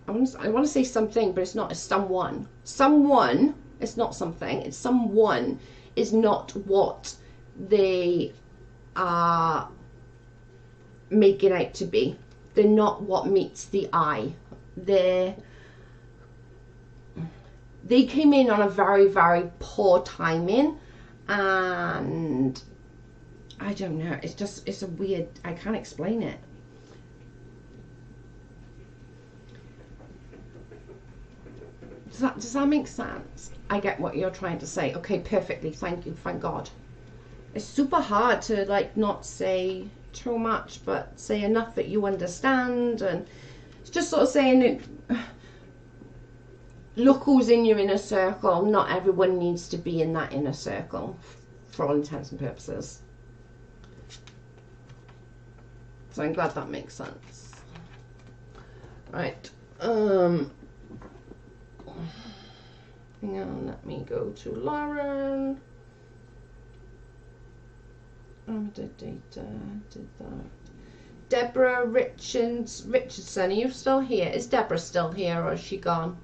I want to say something, but it's not. It's someone. Someone. It's not something. It's someone is not what they are making out to be. They're not what meets the eye. They came in on a very, very poor timing, and I don't know. It's a weird. I can't explain it. Does that make sense? I get what you're trying to say. Okay, perfectly. Thank you. Thank God. It's super hard to like not say too much, but say enough that you understand. And it's just sort of saying, look who's in your inner circle. Not everyone needs to be in that inner circle for all intents and purposes. So I'm glad that makes sense. Right. Hang on, let me go to Lauren. Did that. Deborah Richardson, are you still here? Is Deborah still here, or is she gone?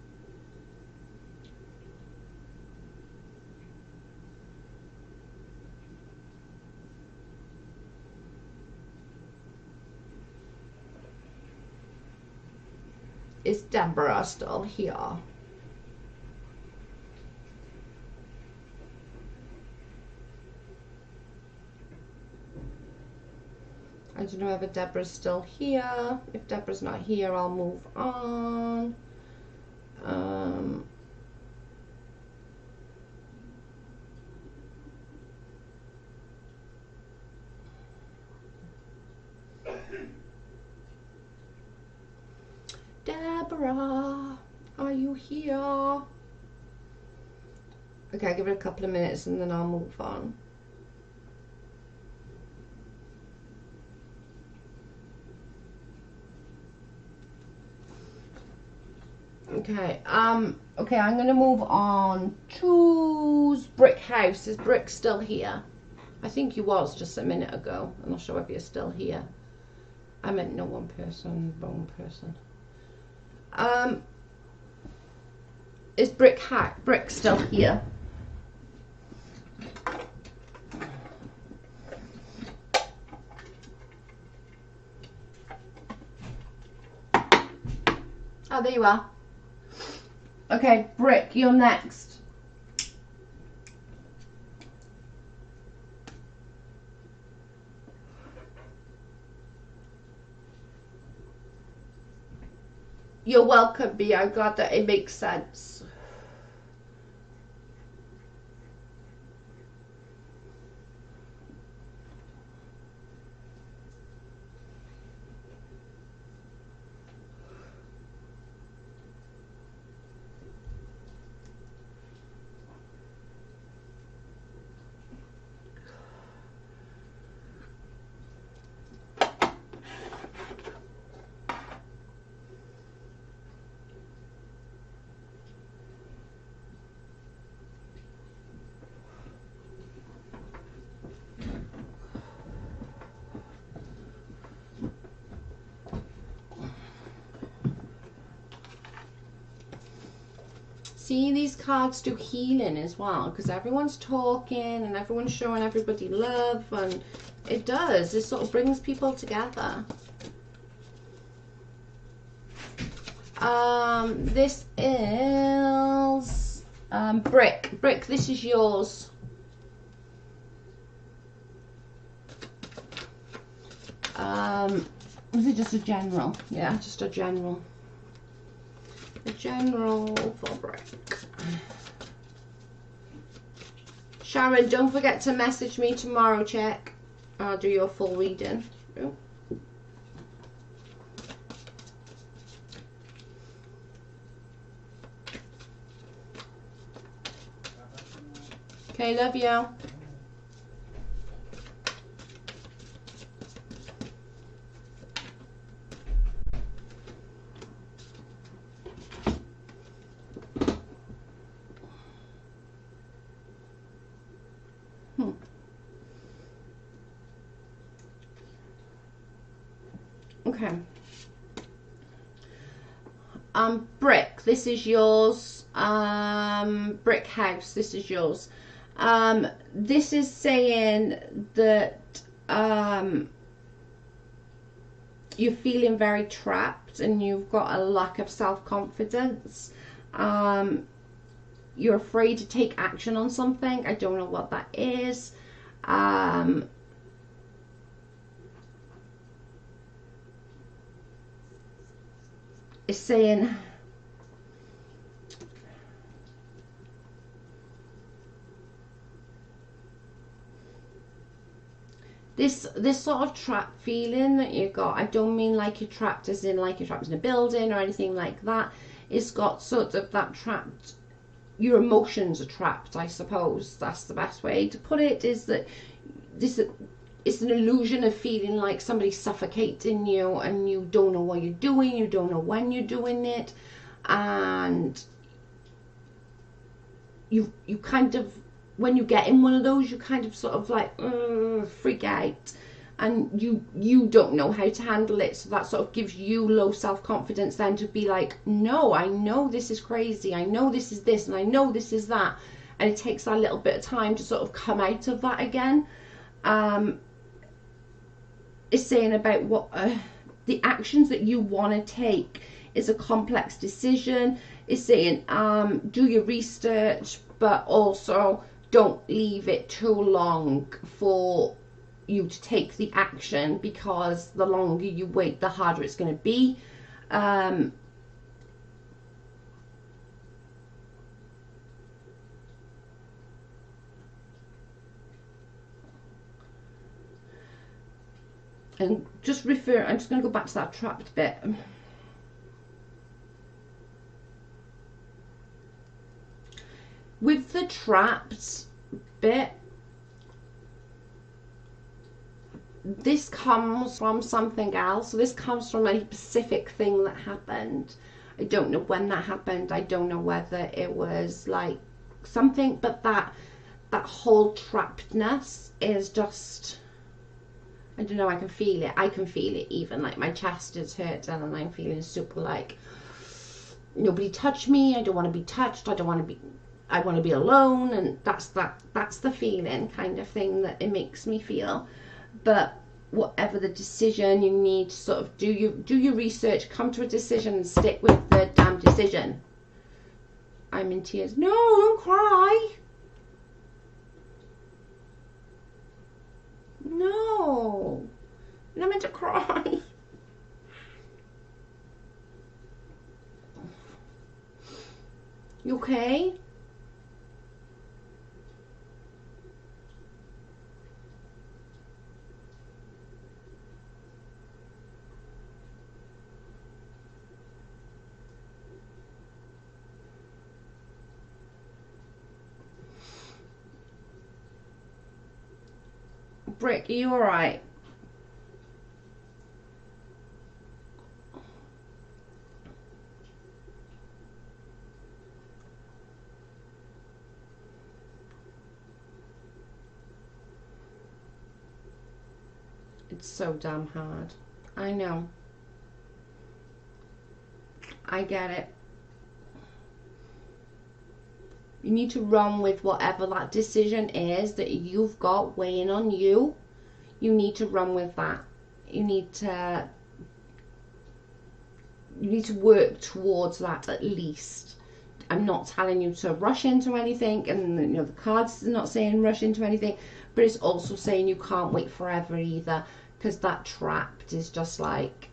Is Deborah still here? I don't know whether Deborah's still here. If Deborah's not here, I'll move on. Deborah, are you here? Okay, I'll give it a couple of minutes and then I'll move on. Okay, okay, I'm gonna move on to Brick House. Is Brick still here? I think he was just a minute ago. I'm not sure if you're still here. I meant no one person, wrong person. Is Brick still here? Oh, there you are. Okay, Brick, you're next. You're welcome, B. I'm glad that it makes sense. See, these cards do healing as well, because everyone's talking and everyone's showing everybody love, and it does. It sort of brings people together. This is Brick. Brick, this is yours. Was it just a general? Yeah, just a general. A general for Brick. Sharon, don't forget to message me tomorrow, check. I'll do your full reading. Ooh. Okay, love you. Okay. Brick, this is yours. Brick house, this is yours. This is saying that you're feeling very trapped and you've got a lack of self-confidence. You're afraid to take action on something. I don't know what that is. It's saying this sort of trapped feeling that you got. I don't mean like you're trapped as in like you're trapped in a building or anything like that. It's got sort of that trapped, your emotions are trapped, I suppose. That's the best way to put it, is that this, it's an illusion of feeling like somebody's suffocating you and you don't know what you're doing, you don't know when you're doing it, and you kind of, when you get in one of those, you kind of sort of like freak out, and you don't know how to handle it. So that sort of gives you low self-confidence then to be like, no, I know this is crazy, I know this is this, and I know this is that, and it takes that little bit of time to sort of come out of that again. It's saying about what the actions that you want to take is a complex decision. It's saying do your research, but also don't leave it too long for you to take the action, because the longer you wait, the harder it's going to be. And just refer, I'm just going to go back to that trapped bit. With the trapped bit, this comes from something else. So this comes from a specific thing that happened. I don't know when that happened. I don't know whether it was like something, but that whole trappedness is just, I don't know, I can feel it. I can feel it even, like my chest is hurt and I'm feeling super like, nobody touch me, I don't want to be touched, I want to be alone, and that's the feeling kind of thing that it makes me feel. But whatever the decision, you need to sort of do your research, come to a decision and stick with the damn decision. I'm in tears. No, don't cry. No, you're not meant to cry. Okay? Brit, are you alright? It's so damn hard. I know. I get it. You need to run with whatever that decision is that you've got weighing on you. You need to run with that. You need to work towards that at least. I'm not telling you to rush into anything, and you know the cards are not saying rush into anything, but it's also saying you can't wait forever either, because that trapped is just like,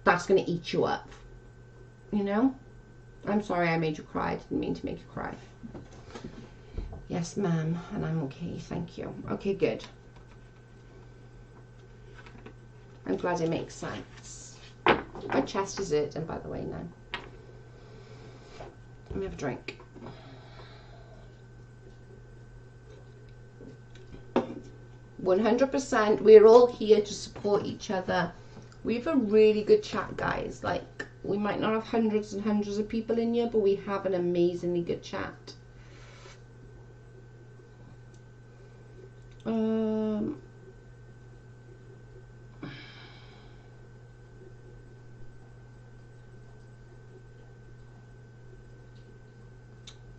that's going to eat you up, you know. I'm sorry I made you cry. I didn't mean to make you cry. Yes, ma'am, and I'm okay, thank you. Okay, good. I'm glad it makes sense. My chest is hurting, by the way, now. Let me have a drink. "100%, we're all here to support each other. We have a really good chat, guys. Like, we might not have hundreds and hundreds of people in here, but we have an amazingly good chat.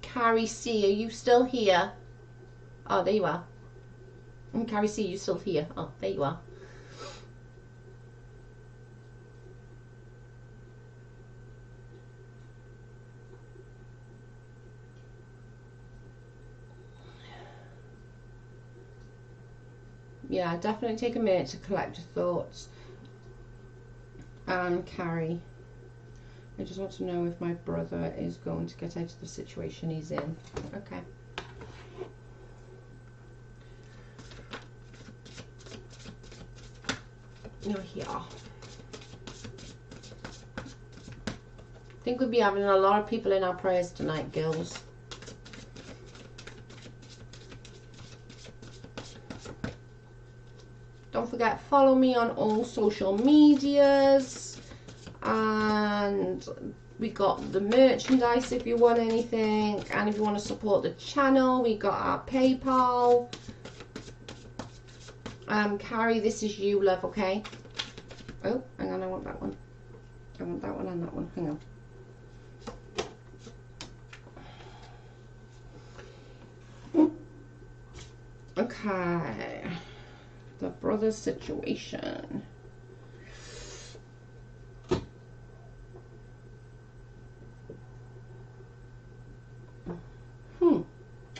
Carrie C, are you still here? Oh, there you are. And Carrie C, you still here? Oh, there you are. Yeah, definitely take a minute to collect your thoughts. Carrie, I just want to know if my brother is going to get out of the situation he's in. Okay. You're here. I think we'll be having a lot of people in our prayers tonight, girls. Don't forget, follow me on all social medias. And we got the merchandise if you want anything. And if you want to support the channel, we got our PayPal. Carrie, this is you, love, okay? Oh, hang on, I want that one. I want that one and that one. Hang on. Okay. The brother situation.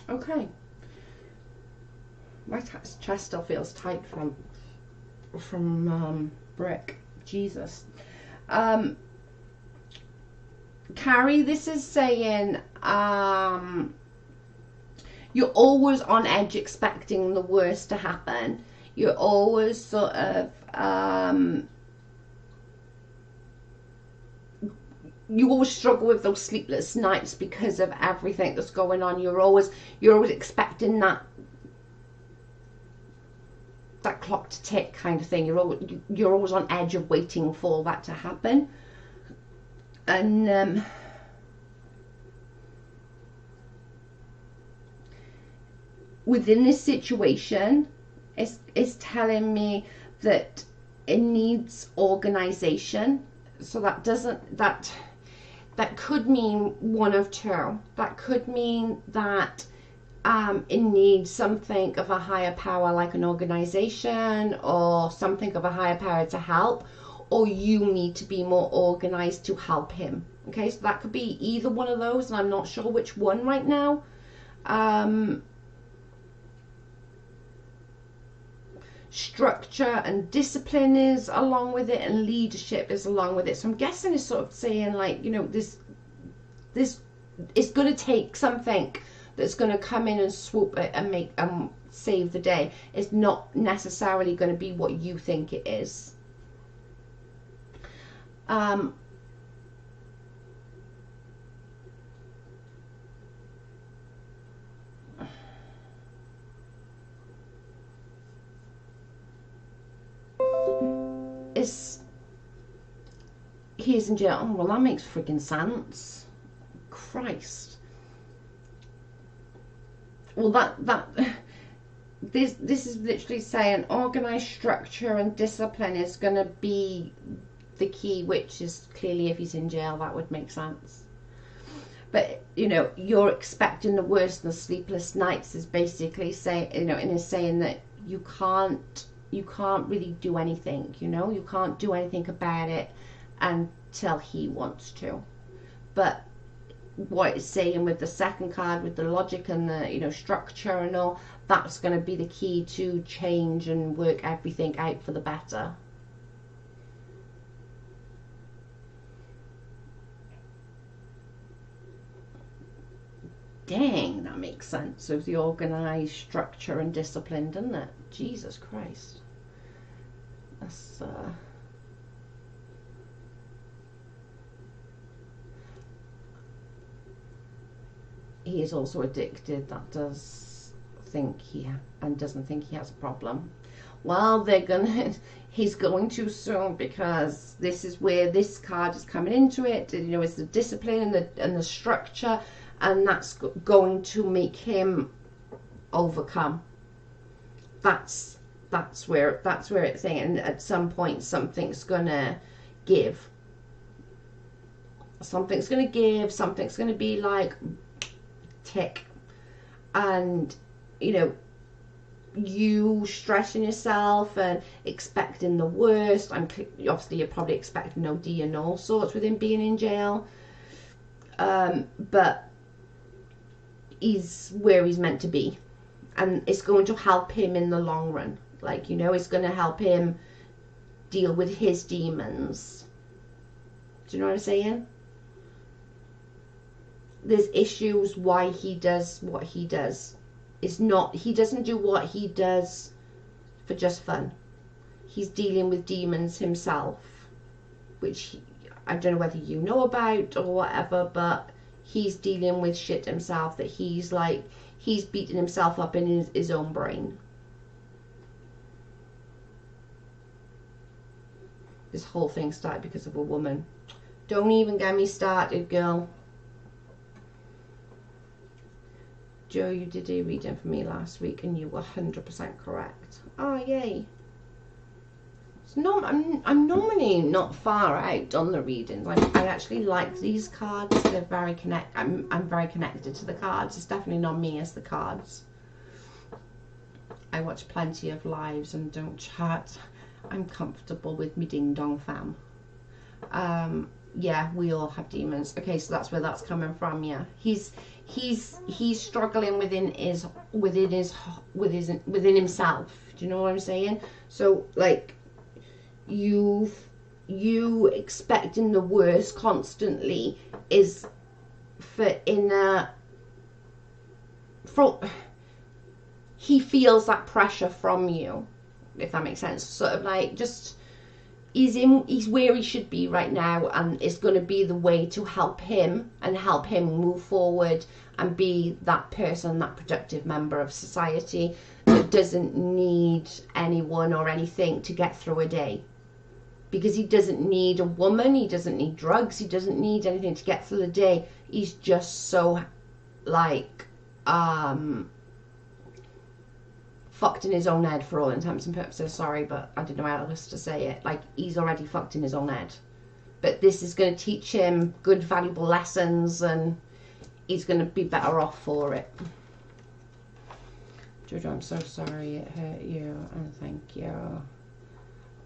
Okay. My chest still feels tight from Brick. Jesus. Carrie, this is saying you're always on edge expecting the worst to happen. You're always sort of you always struggle with those sleepless nights because of everything that's going on. You're always expecting that clock to tick kind of thing. You're always on edge of waiting for that to happen. And within this situation, it's telling me that it needs organization. So that could mean one of two. That could mean that it needs something of a higher power, like an organization or something of a higher power to help, or you need to be more organized to help him. Okay, so that could be either one of those, and I'm not sure which one right now. Structure and discipline is along with it, and leadership is along with it. So I'm guessing it's sort of saying, like, you know, this it's going to take something that's going to come in and swoop it and make save the day. It's not necessarily going to be what you think it is. He's in jail. Oh, well, that makes freaking sense. Christ. Well, this is literally saying organized structure and discipline is going to be the key, which is clearly, if he's in jail, that would make sense. But, you know, you're expecting the worst, and the sleepless nights is basically saying, you know, and is saying that you can't really do anything, you know, you can't do anything about it until he wants to. But what it's saying with the second card, with the logic and the, you know, structure and all, that's going to be the key to change and work everything out for the better. Dang, that makes sense of the organized structure and discipline, doesn't it? Jesus Christ. That's he is also addicted. That does think doesn't think he has a problem. Well, he's going to soon, because this is where this card is coming into it. You know, it's the discipline and the structure, and that's going to make him overcome. That's where it's saying, and at some point something's gonna give. Something's gonna give. Something's gonna be like tick, and you know, you stressing yourself and expecting the worst. Obviously you're probably expecting OD and all sorts with him being in jail, but he's where he's meant to be, and it's going to help him in the long run. Like, you know, it's going to help him deal with his demons. Do you know what I'm saying? There's issues why he does what he does. It's not, he doesn't do what he does for just fun. He's dealing with demons himself, which I don't know whether you know about or whatever, but he's dealing with shit himself that he's beating himself up in his own brain. This whole thing started because of a woman. Don't even get me started, girl. Joe, you did a reading for me last week and you were 100% correct. Oh, yay. I'm normally not far out on the readings. I actually like these cards. They're very I'm very connected to the cards. It's definitely not me as the cards. I watch plenty of lives and don't chat. I'm comfortable with me ding dong fam. Yeah, we all have demons. Okay, so that's where that's coming from. Yeah, he's struggling within himself. Do you know what I'm saying? So like, you expecting the worst constantly is he feels that pressure from you, if that makes sense. Sort of like, just he's where he should be right now, and it's going to be the way to help him move forward and be that person, that productive member of society that doesn't need anyone or anything to get through a day. Because he doesn't need a woman, he doesn't need drugs, he doesn't need anything to get through the day. He's just so like fucked in his own head for all intents and purposes. Sorry, but I didn't know how else to say it. Like, he's already fucked in his own head. But this is going to teach him good, valuable lessons, and he's going to be better off for it. Jojo, I'm so sorry it hurt you, and thank you.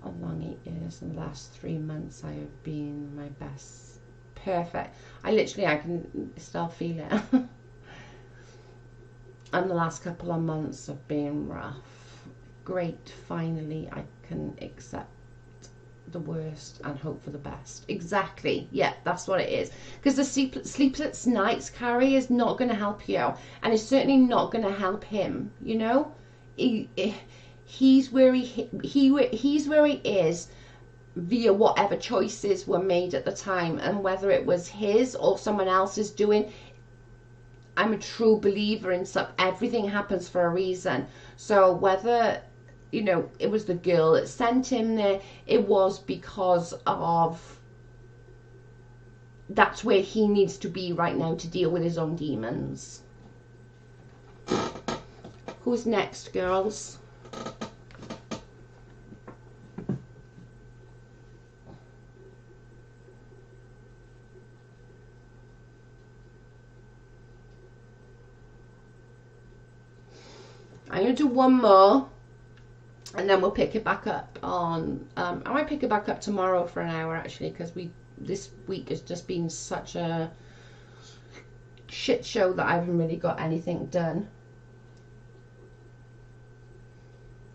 Along 8 years, in the last 3 months, I have been my best. Perfect. I can still feel it. And the last couple of months have been rough. Great, finally I can accept the worst and hope for the best. Exactly. Yeah, that's what it is. Because the sleepless nights, Carrie, is not going to help you, and it's certainly not going to help him. You know, he's where he's where he is via whatever choices were made at the time, and whether it was his or someone else's doing. I'm a true believer in everything happens for a reason. So whether, you know, it was the girl that sent him there, it was because of that's where he needs to be right now to deal with his own demons. Who's next, girls? I'm going to do one more, and then we'll pick it back up on, I might pick it back up tomorrow for an hour, actually, because this week has just been such a shit show that I haven't really got anything done.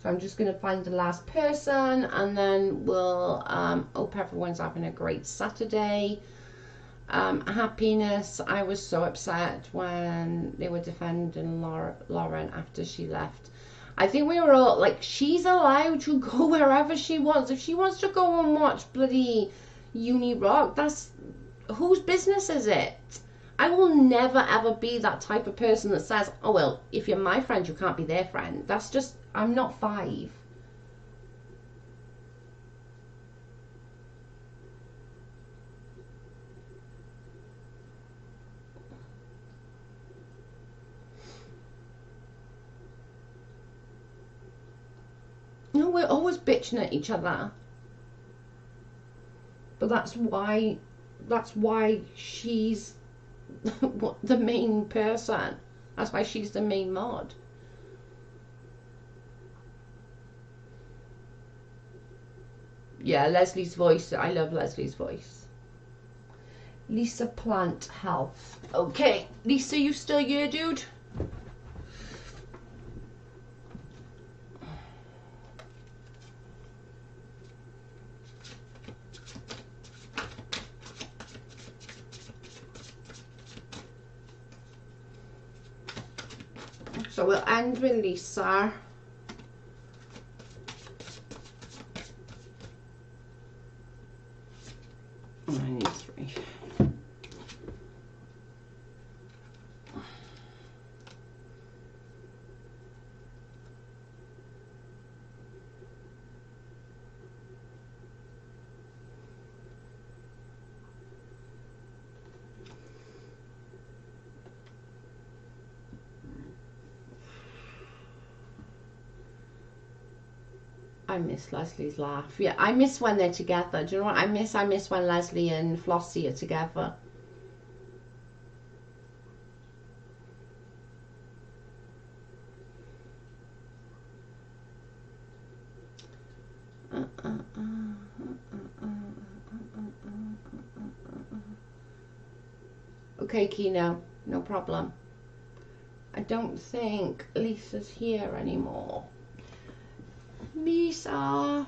So I'm just going to find the last person, and then we'll hope everyone's having a great Saturday. Happiness, I was so upset when they were defending Lauren after she left. I think we were all like, she's allowed to go wherever she wants. If she wants to go and watch bloody Uni Rock, that's whose business is it? I will never ever be that type of person that says, oh well, if you're my friend you can't be their friend. That's just, I'm not 5. No, we're always bitching at each other. But that's why she's the main person. That's why she's the main mod. Yeah, Leslie's voice. I love Leslie's voice. Lisa Plant Health. Okay, Lisa, you still here, dude? So we'll end with Lisa. I need 3. I miss Leslie's laugh. Yeah, I miss when they're together. Do you know what I miss? I miss when Leslie and Flossie are together. Okay, Kino, no problem. I don't think Lisa's here anymore. Lisa.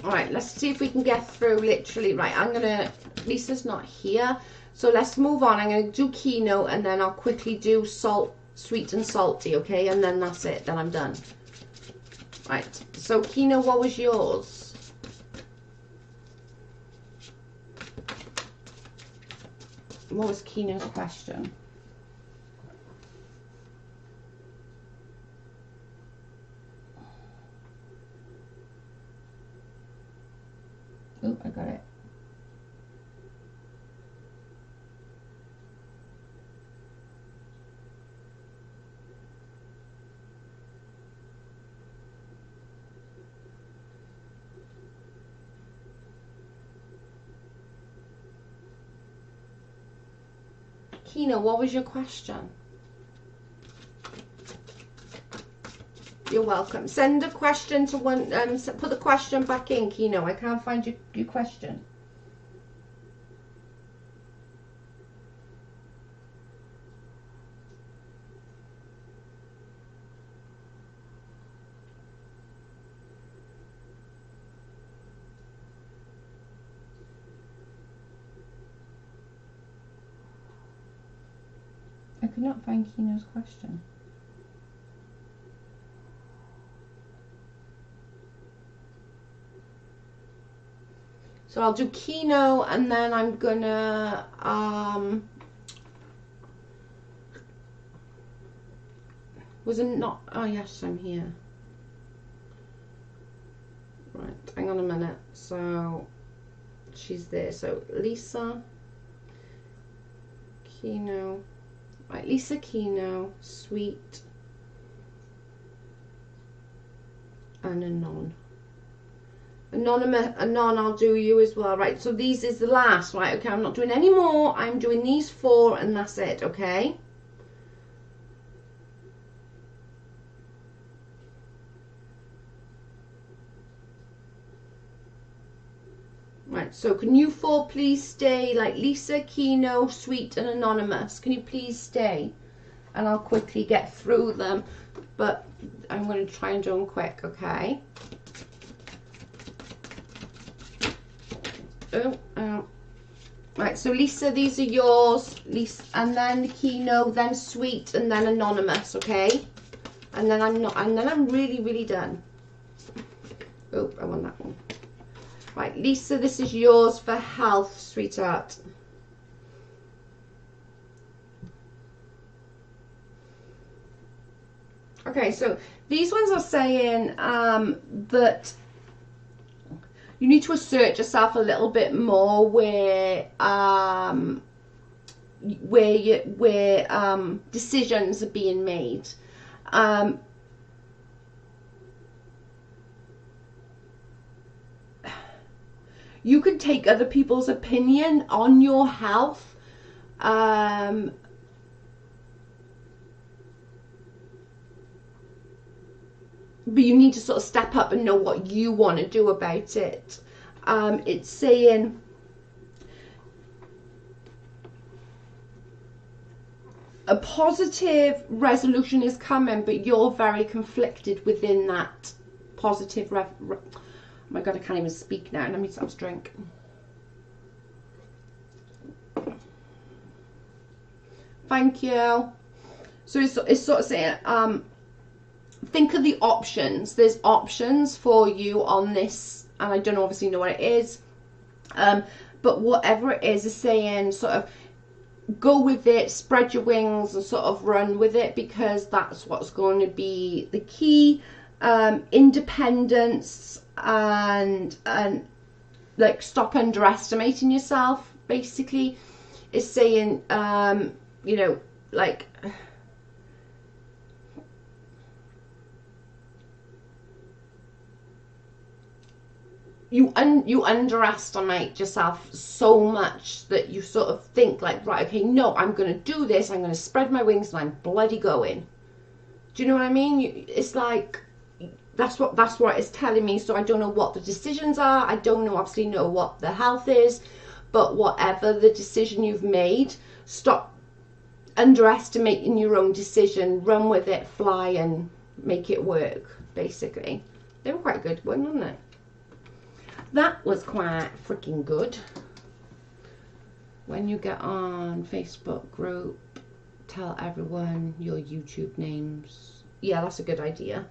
Alright, let's see if we can get through literally. Right, Lisa's not here. So let's move on. I'm going to do Kino, and then I'll quickly do sweet and salty, okay? And then that's it. Then I'm done. Right, so Kino, what was yours? What was Kino's question? Oh, I got it. Kino, what was your question? You're welcome. Send a question to one, put the question back in, Kino. I can't find your question. could not find Kino's question. So I'll do Kino, and then I'm gonna was it not? Oh yes, I'm here. Right, hang on a minute. So she's there. So Lisa, Kino. Right, Lisa, Kino, Sweet, and Anon. Anonymous, Anon, I'll do you as well. Right, so these is the last. Right, okay, I'm not doing any more. I'm doing these 4 and that's it, okay? Right, so can you 4 please stay? Like Lisa, Kino, Sweet, and Anonymous. Can you please stay? And I'll quickly get through them. But I'm going to try and do them quick, okay? Right, so Lisa, these are yours. Lisa, and then Kino, then Sweet, and then Anonymous, okay? And then I'm really done. Oh, I want that one. Right, Lisa, this is yours for health, sweetheart. Okay, so these ones are saying that you need to assert yourself a little bit more where decisions are being made. You can take other people's opinion on your health. But you need to sort of step up and know what you want to do about it. It's saying a positive resolution is coming, but you're very conflicted within that positive oh my god, I can't even speak now. Let me stop drink. Thank you. So it's sort of saying think of the options. There's options for you on this, and I don't obviously know what it is, but whatever it is saying sort of go with it, spread your wings and sort of run with it, because that's what's going to be the key. Independence and like stop underestimating yourself, basically. Is saying you know, like you underestimate yourself so much that you sort of think like, right, okay, no, I'm going to do this, I'm going to spread my wings and I'm bloody going. Do you know what I mean? It's like that's what it's telling me. So I don't know what the decisions are, I don't obviously know what the health is, but whatever the decision you've made, stop underestimating your own decision, run with it, fly and make it work, basically. They were quite good, weren't they? That was quite freaking good. When you get on Facebook group, tell everyone your YouTube names. Yeah, that's a good idea.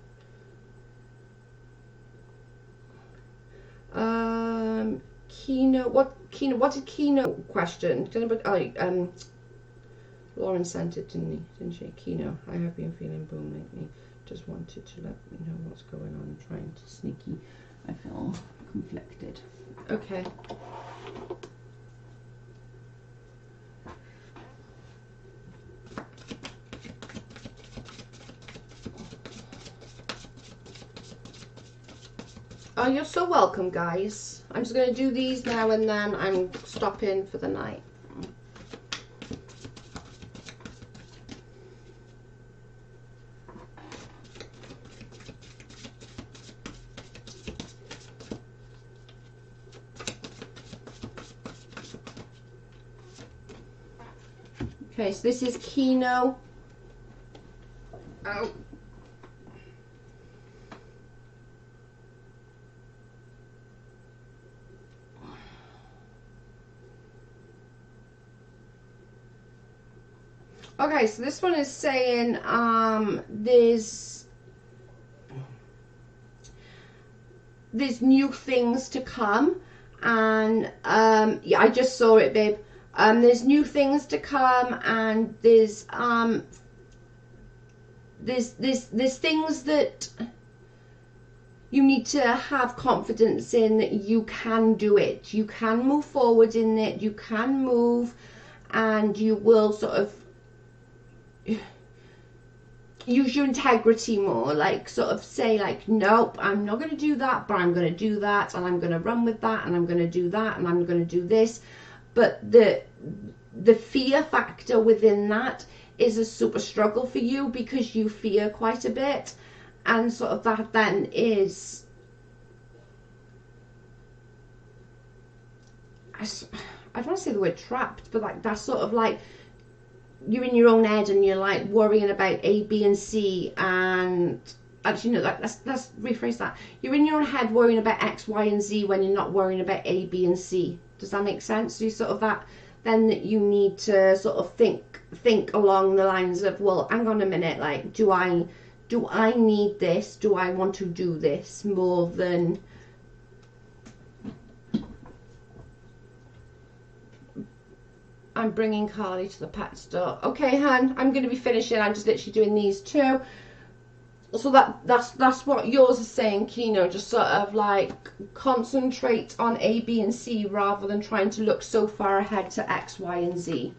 Kino, what did Kino question? Lauren sent it, didn't she? Kino, I have been feeling boom lately. Just wanted to let me know what's going on. Trying to sneaky. I feel conflicted. Okay. Oh, you're so welcome, guys. I'm just going to do these now and then I'm stopping for the night. Okay, so this is Kino. Oh. Okay, so this one is saying there's new things to come, and yeah, I just saw it, babe. There's new things to come, and there's things that you need to have confidence in, that you can do it, you can move forward in it, you can move, and you will sort of use your integrity more, like sort of say like, nope, I'm not going to do that, but I'm going to do that, and I'm going to run with that, and I'm going to do that, and I'm going to do this. But the fear factor within that is a super struggle for you, because you fear quite a bit, and sort of that then is, I don't want to say the word trapped, but like that's sort of like you're in your own head and you're like worrying about A, B, and C, and actually no, let's rephrase that. You're in your own head worrying about X, Y, and Z when you're not worrying about A, B, and C. Does that make sense? So you sort of that then that you need to sort of think along the lines of, well, hang on a minute, like do I need this? Do I want to do this more than I'm bringing Carly to the pet store. Okay, hun, I'm going to be finishing. I'm just literally doing these two. So that's what yours is saying, Kino. Just sort of like concentrate on A, B, and C rather than trying to look so far ahead to X, Y, and Z.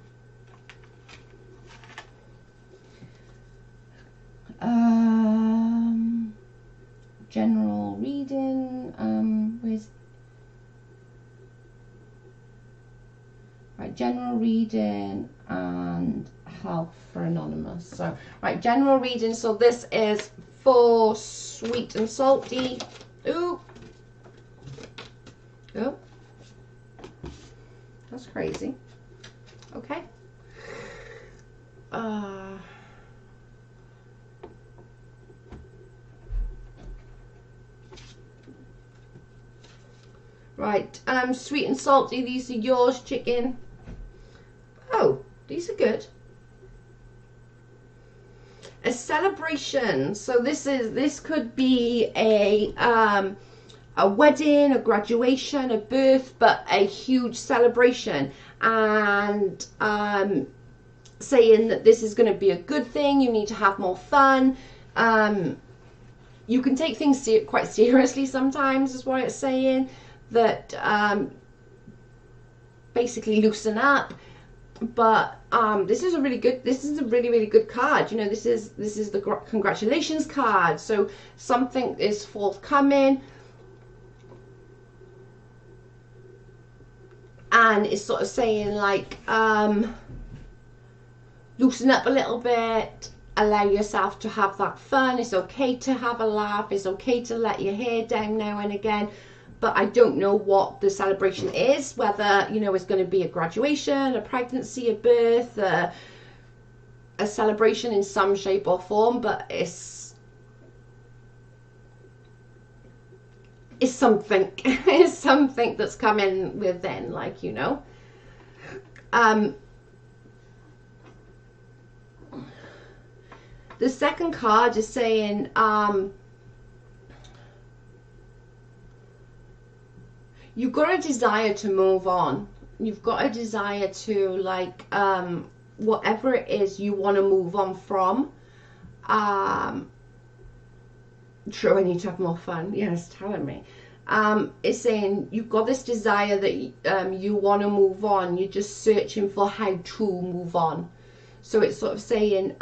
General reading. Where's right? General reading and health for anonymous. So right, general reading. So this is for sweet and salty. Ooh, oh, that's crazy. Okay. Right, sweet and salty, these are yours, chicken. Oh, these are good. A celebration. So this could be a wedding, a graduation, a birth, but a huge celebration, and saying that this is going to be a good thing. You need to have more fun. You can take things quite seriously sometimes, is what it's saying. That basically loosen up, but this is a really good card. You know, this is the congratulations card. So something is forthcoming, and it's sort of saying like loosen up a little bit, allow yourself to have that fun. It's okay to have a laugh, it's okay to let your hair down now and again. But I don't know what the celebration is, whether, you know, it's going to be a graduation, a pregnancy, a birth, a celebration in some shape or form, but it's something. It's something that's coming within, like, you know. The second card is saying, you've got a desire to move on. You've got a desire to, like, whatever it is you want to move on from. True, I need to have more fun. Yeah, it's telling me. It's saying you've got this desire that you want to move on. You're just searching for how to move on. So it's sort of saying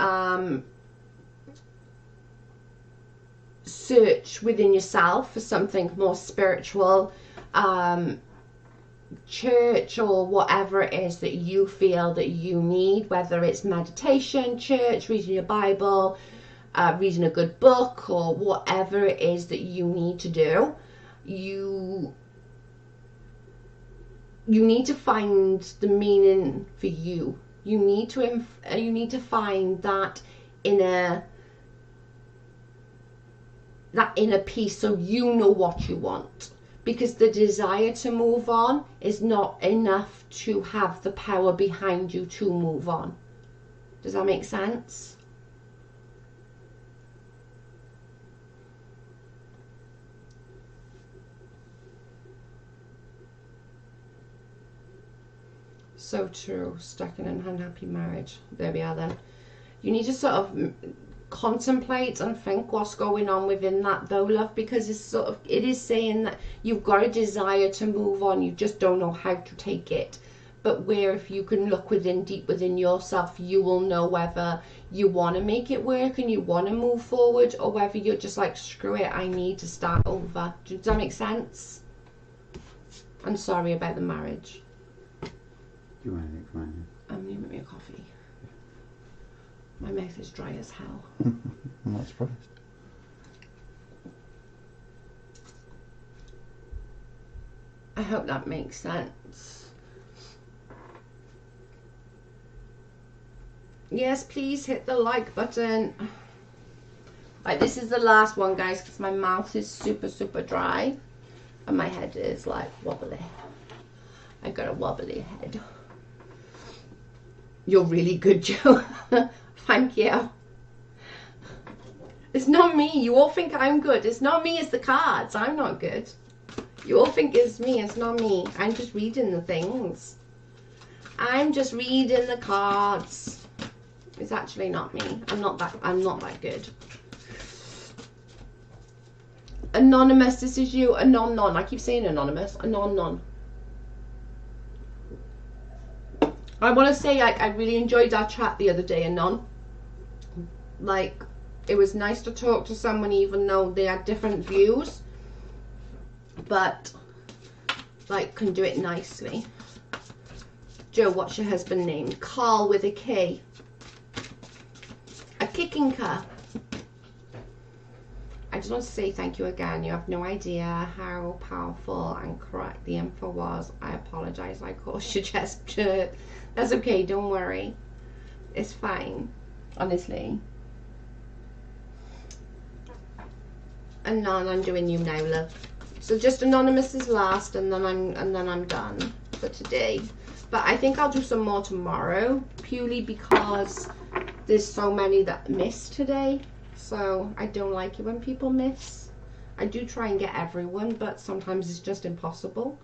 search within yourself for something more spiritual, church, or whatever it is that you feel that you need, whether it's meditation, church, reading your Bible, reading a good book, or whatever it is that you need to do. You need to find the meaning for you. You need to find that inner peace, so you know what you want. Because the desire to move on is not enough to have the power behind you to move on. Does that make sense? So true. Stuck in an unhappy marriage. There we are then. You need to sort of contemplate and think what's going on within that though, love, because it's sort of, it is saying that you've got a desire to move on, you just don't know how to take it. But where if you can look within, deep within yourself, you will know whether you want to make it work and you want to move forward, or whether you're just like, screw it, I need to start over. Does that make sense? I'm sorry about the marriage. Do you want anything from me? You make me a coffee. My mouth is dry as hell. I'm not surprised. I hope that makes sense. Yes, please hit the like button. Right, this is the last one, guys, because my mouth is super, super dry. And my head is like wobbly. I got a wobbly head. You're really good, Joe. Thank you. It's not me. You all think I'm good. It's not me, it's the cards. I'm not good. You all think it's me. It's not me. I'm just reading the things. I'm just reading the cards. It's actually not me. I'm not that good. Anonymous, this is you. Anon. I keep saying anonymous. Anon. I want to say, like, I really enjoyed our chat the other day, Anon. Like, it was nice to talk to someone even though they had different views. But, like, can do it nicely. Joe, what's your husband's name? Carl with a K. A kicking car. I just want to say thank you again. You have no idea how powerful and correct the info was. I apologize. I caused you just. That's okay. Don't worry. It's fine. Honestly. And now I'm doing you now, love. So just Anonymous is last, and then I'm done for today. But I think I'll do some more tomorrow, purely because there's so many that missed today. So I don't like it when people miss. I do try and get everyone, but sometimes it's just impossible.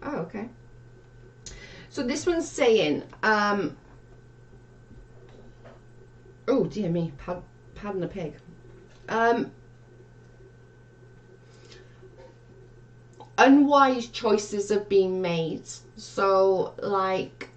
Oh, okay. So this one's saying, oh dear me, pardon the pig. Unwise choices have been made. So like,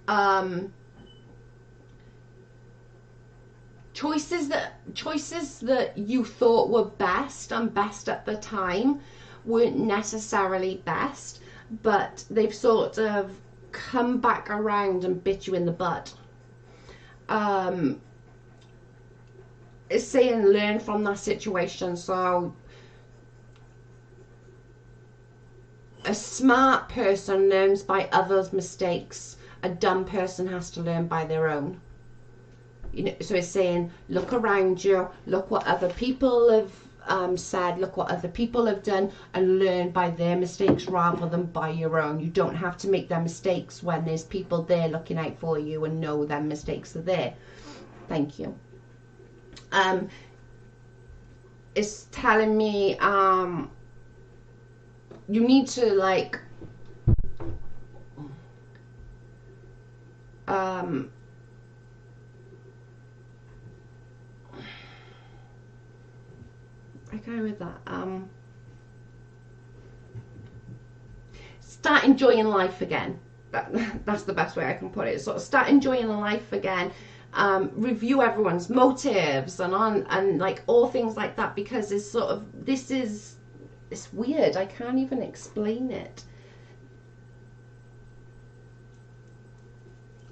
choices that you thought were best and best at the time weren't necessarily best, but they've sort of come back around and bit you in the butt. It's saying learn from that situation. So a smart person learns by others' mistakes. A dumb person has to learn by their own. You know, so it's saying, look around you, look what other people have said, look what other people have done, and learn by their mistakes rather than by your own. You don't have to make their mistakes when there's people there looking out for you and know their mistakes are there. Thank you. It's telling me you need to like okay with that. Start enjoying life again. That's the best way I can put it. Sort of start enjoying life again. Review everyone's motives and like all things like that, because it's sort of, it's weird. I can't even explain it.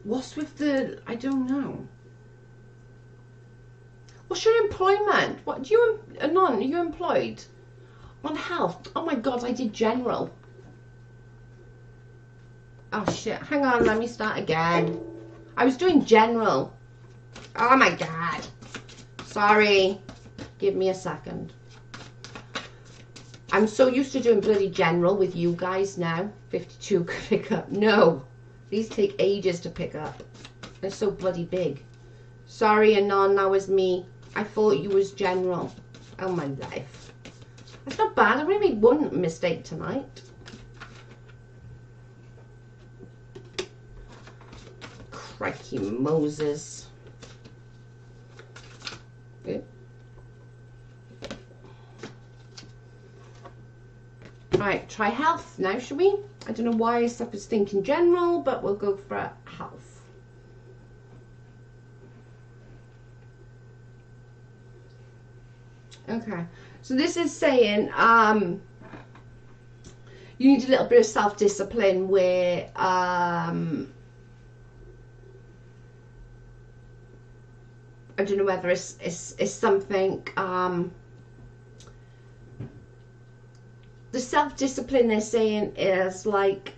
What's with the, I don't know. What's your employment? What do you, Anon, are you employed? On health? Oh my god, I did general. Oh shit, hang on, let me start again. I was doing general. Oh my god. Sorry. Give me a second. I'm so used to doing bloody general with you guys now. 52 pickup. No. These take ages to pick up. They're so bloody big. Sorry, Anon, that was me. I thought you was general. Oh, my life. That's not bad. I've only made one mistake tonight. Crikey Moses. Good. Right, try health now, shall we? I don't know why I was thinking general, but we'll go for health. Okay, so this is saying you need a little bit of self-discipline where I don't know whether it's something the self-discipline they're saying is like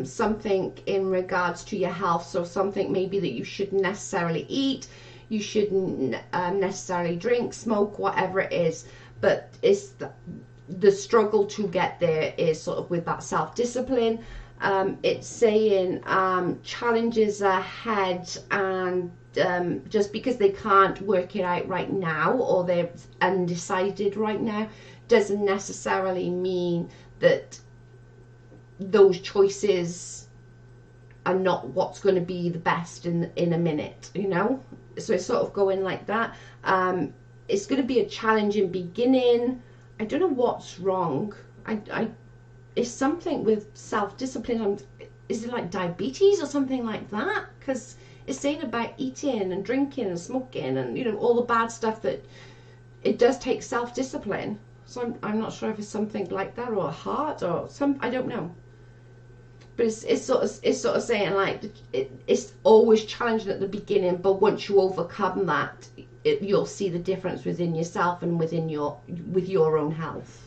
something in regards to your health. So something maybe that you shouldn't necessarily eat, you shouldn't necessarily drink, smoke, whatever it is. But it's the struggle to get there is sort of with that self-discipline. It's saying challenges ahead, and just because they can't work it out right now or they're undecided right now doesn't necessarily mean that those choices are not what's going to be the best in a minute, you know. So it's sort of going like that. It's going to be a challenging beginning. I don't know what's wrong. It's something with self-discipline. Is it like diabetes or something like that? Because it's saying about eating and drinking and smoking and, you know, all the bad stuff that it does take self-discipline. So I'm not sure if it's something like that or a heart or some, I don't know. But it's sort of saying like it's always challenging at the beginning, but once you overcome that, you'll see the difference within yourself and with your own health.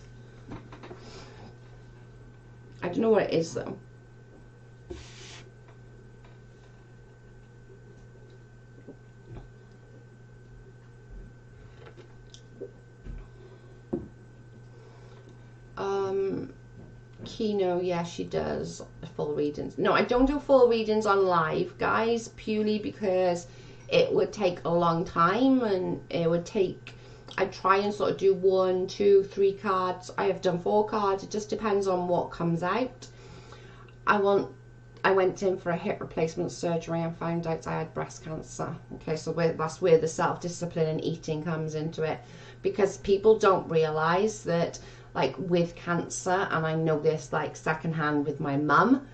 I don't know what it is though. Kino, yeah, she does full readings. No, I don't do full readings on live, guys, purely because it would take a long time, and it would take, I try and sort of do 1, 2, 3 cards. I have done 4 cards. It just depends on what comes out. I went in for a hip replacement surgery and found out I had breast cancer. Okay, so that's where the self-discipline and eating comes into it, because people don't realize that, like with cancer, and I know this like secondhand with my mum,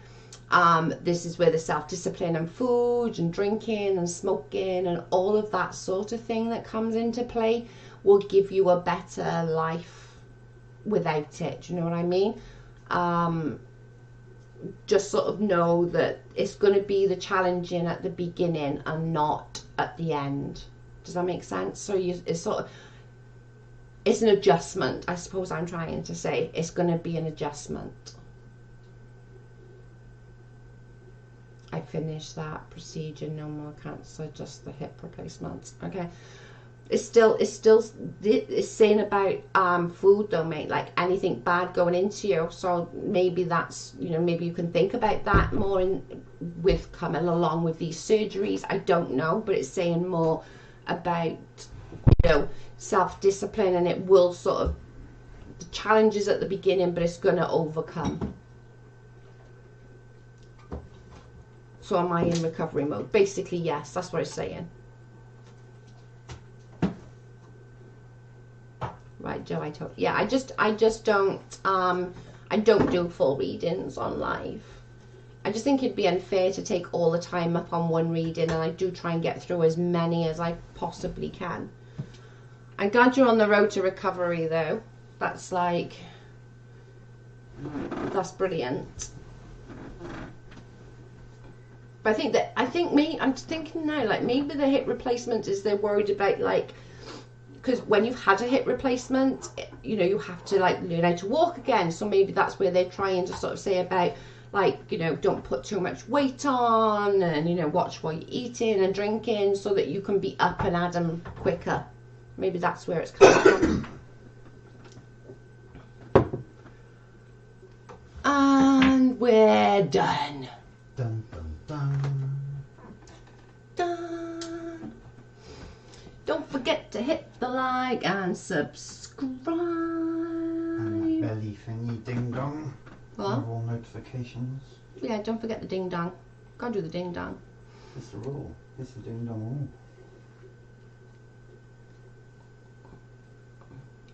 this is where the self-discipline and food and drinking and smoking and all of that sort of thing that comes into play will give you a better life without it. Do you know what I mean? Just sort of know that it's going to be the challenging at the beginning and not at the end. Does that make sense? So it's sort of, it's an adjustment, I suppose I'm trying to say. It's going to be an adjustment. I finished that procedure, no more cancer, just the hip replacement. Okay. It's saying about food though, mate, like anything bad going into you. So maybe that's, you know, maybe you can think about that more with coming along with these surgeries. I don't know, but it's saying more about, you know, self-discipline, and it will sort of, the challenges at the beginning, but it's going to overcome. So am I in recovery mode? Basically, yes, that's what it's saying. Right, Joe, I told, yeah, I just don't, I don't do full readings on live. I just think it'd be unfair to take all the time up on one reading, and I do try and get through as many as I possibly can. I'm glad you're on the road to recovery though. That's like, that's brilliant. But I'm thinking now, like maybe the hip replacement is they're worried about, like, because when you've had a hip replacement, you know, you have to like learn how to walk again. So maybe that's where they're trying to sort of say about, like, you know, don't put too much weight on, and, you know, watch what you're eating and drinking so that you can be up and at 'em quicker. Maybe that's where it's coming from. And we're done. Dun, dun, dun. forget to hit the like and subscribe. And that belly thingy ding dong. What? With all notifications. Yeah, don't forget the ding dong. Gotta do the ding dong. It's the rule. It's the ding dong rule.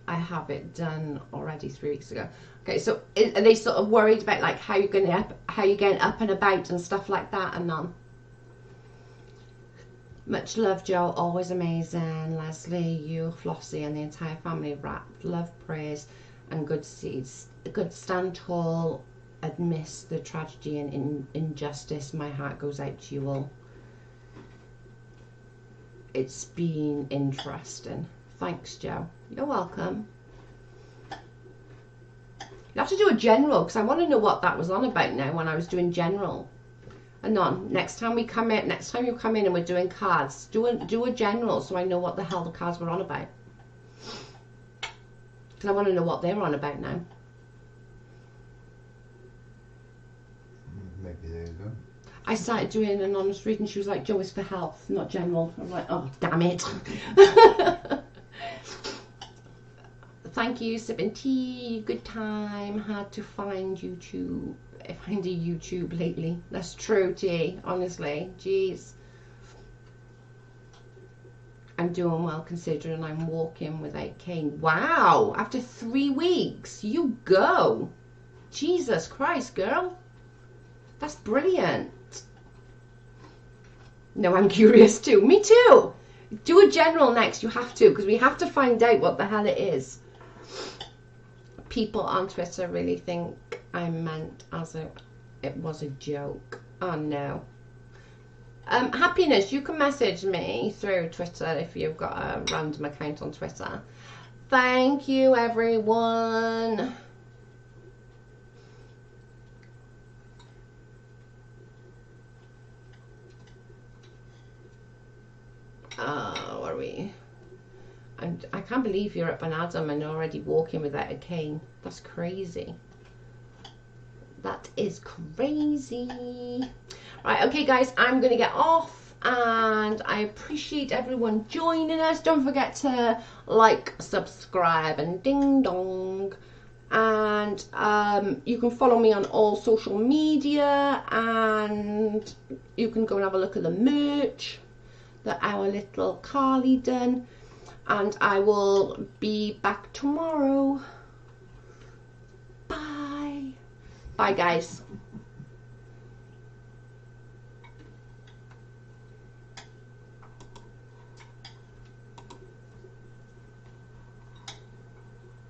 I have it done already 3 weeks ago. Okay, so are they sort of worried about like how you're getting up and about and stuff like that, and none? Much love, Joe. Always amazing. Leslie, you, Flossie, and the entire family wrapped. Love, praise, and good seeds. Good, stand tall. Amidst the tragedy and injustice, my heart goes out to you all. It's been interesting. Thanks, Joe. You're welcome. You have to do a general, because I want to know what that was on about now when I was doing general. And on next time you come in and we're doing cards, do a general so I know what the hell the cards were on about. Because I want to know what they're on about now. Maybe there you go. I started doing an anonymous reading. She was like, Joe, it's for health, not general. I was like, oh, damn it. Thank you, sipping tea. Good time. Had to find YouTube. Find a YouTube lately. That's true, T. Honestly, jeez. I'm doing well considering I'm walking without cane. Wow! After 3 weeks, you go. Jesus Christ, girl. That's brilliant. No, I'm curious too. Me too. Do a general next. You have to, because we have to find out what the hell it is. People on Twitter really think I meant as it was a joke. Oh no. Happiness, you can message me through Twitter if you've got a random account on Twitter. Thank you, everyone. What are we? I can't believe you're up and Adam and already walking without a cane. That's crazy. That is crazy. Right, okay guys, I'm gonna get off, and I appreciate everyone joining us. Don't forget to like, subscribe, and ding dong. And you can follow me on all social media, and you can go and have a look at the merch that our little Carly done. And I will be back tomorrow. Bye. Bye, guys.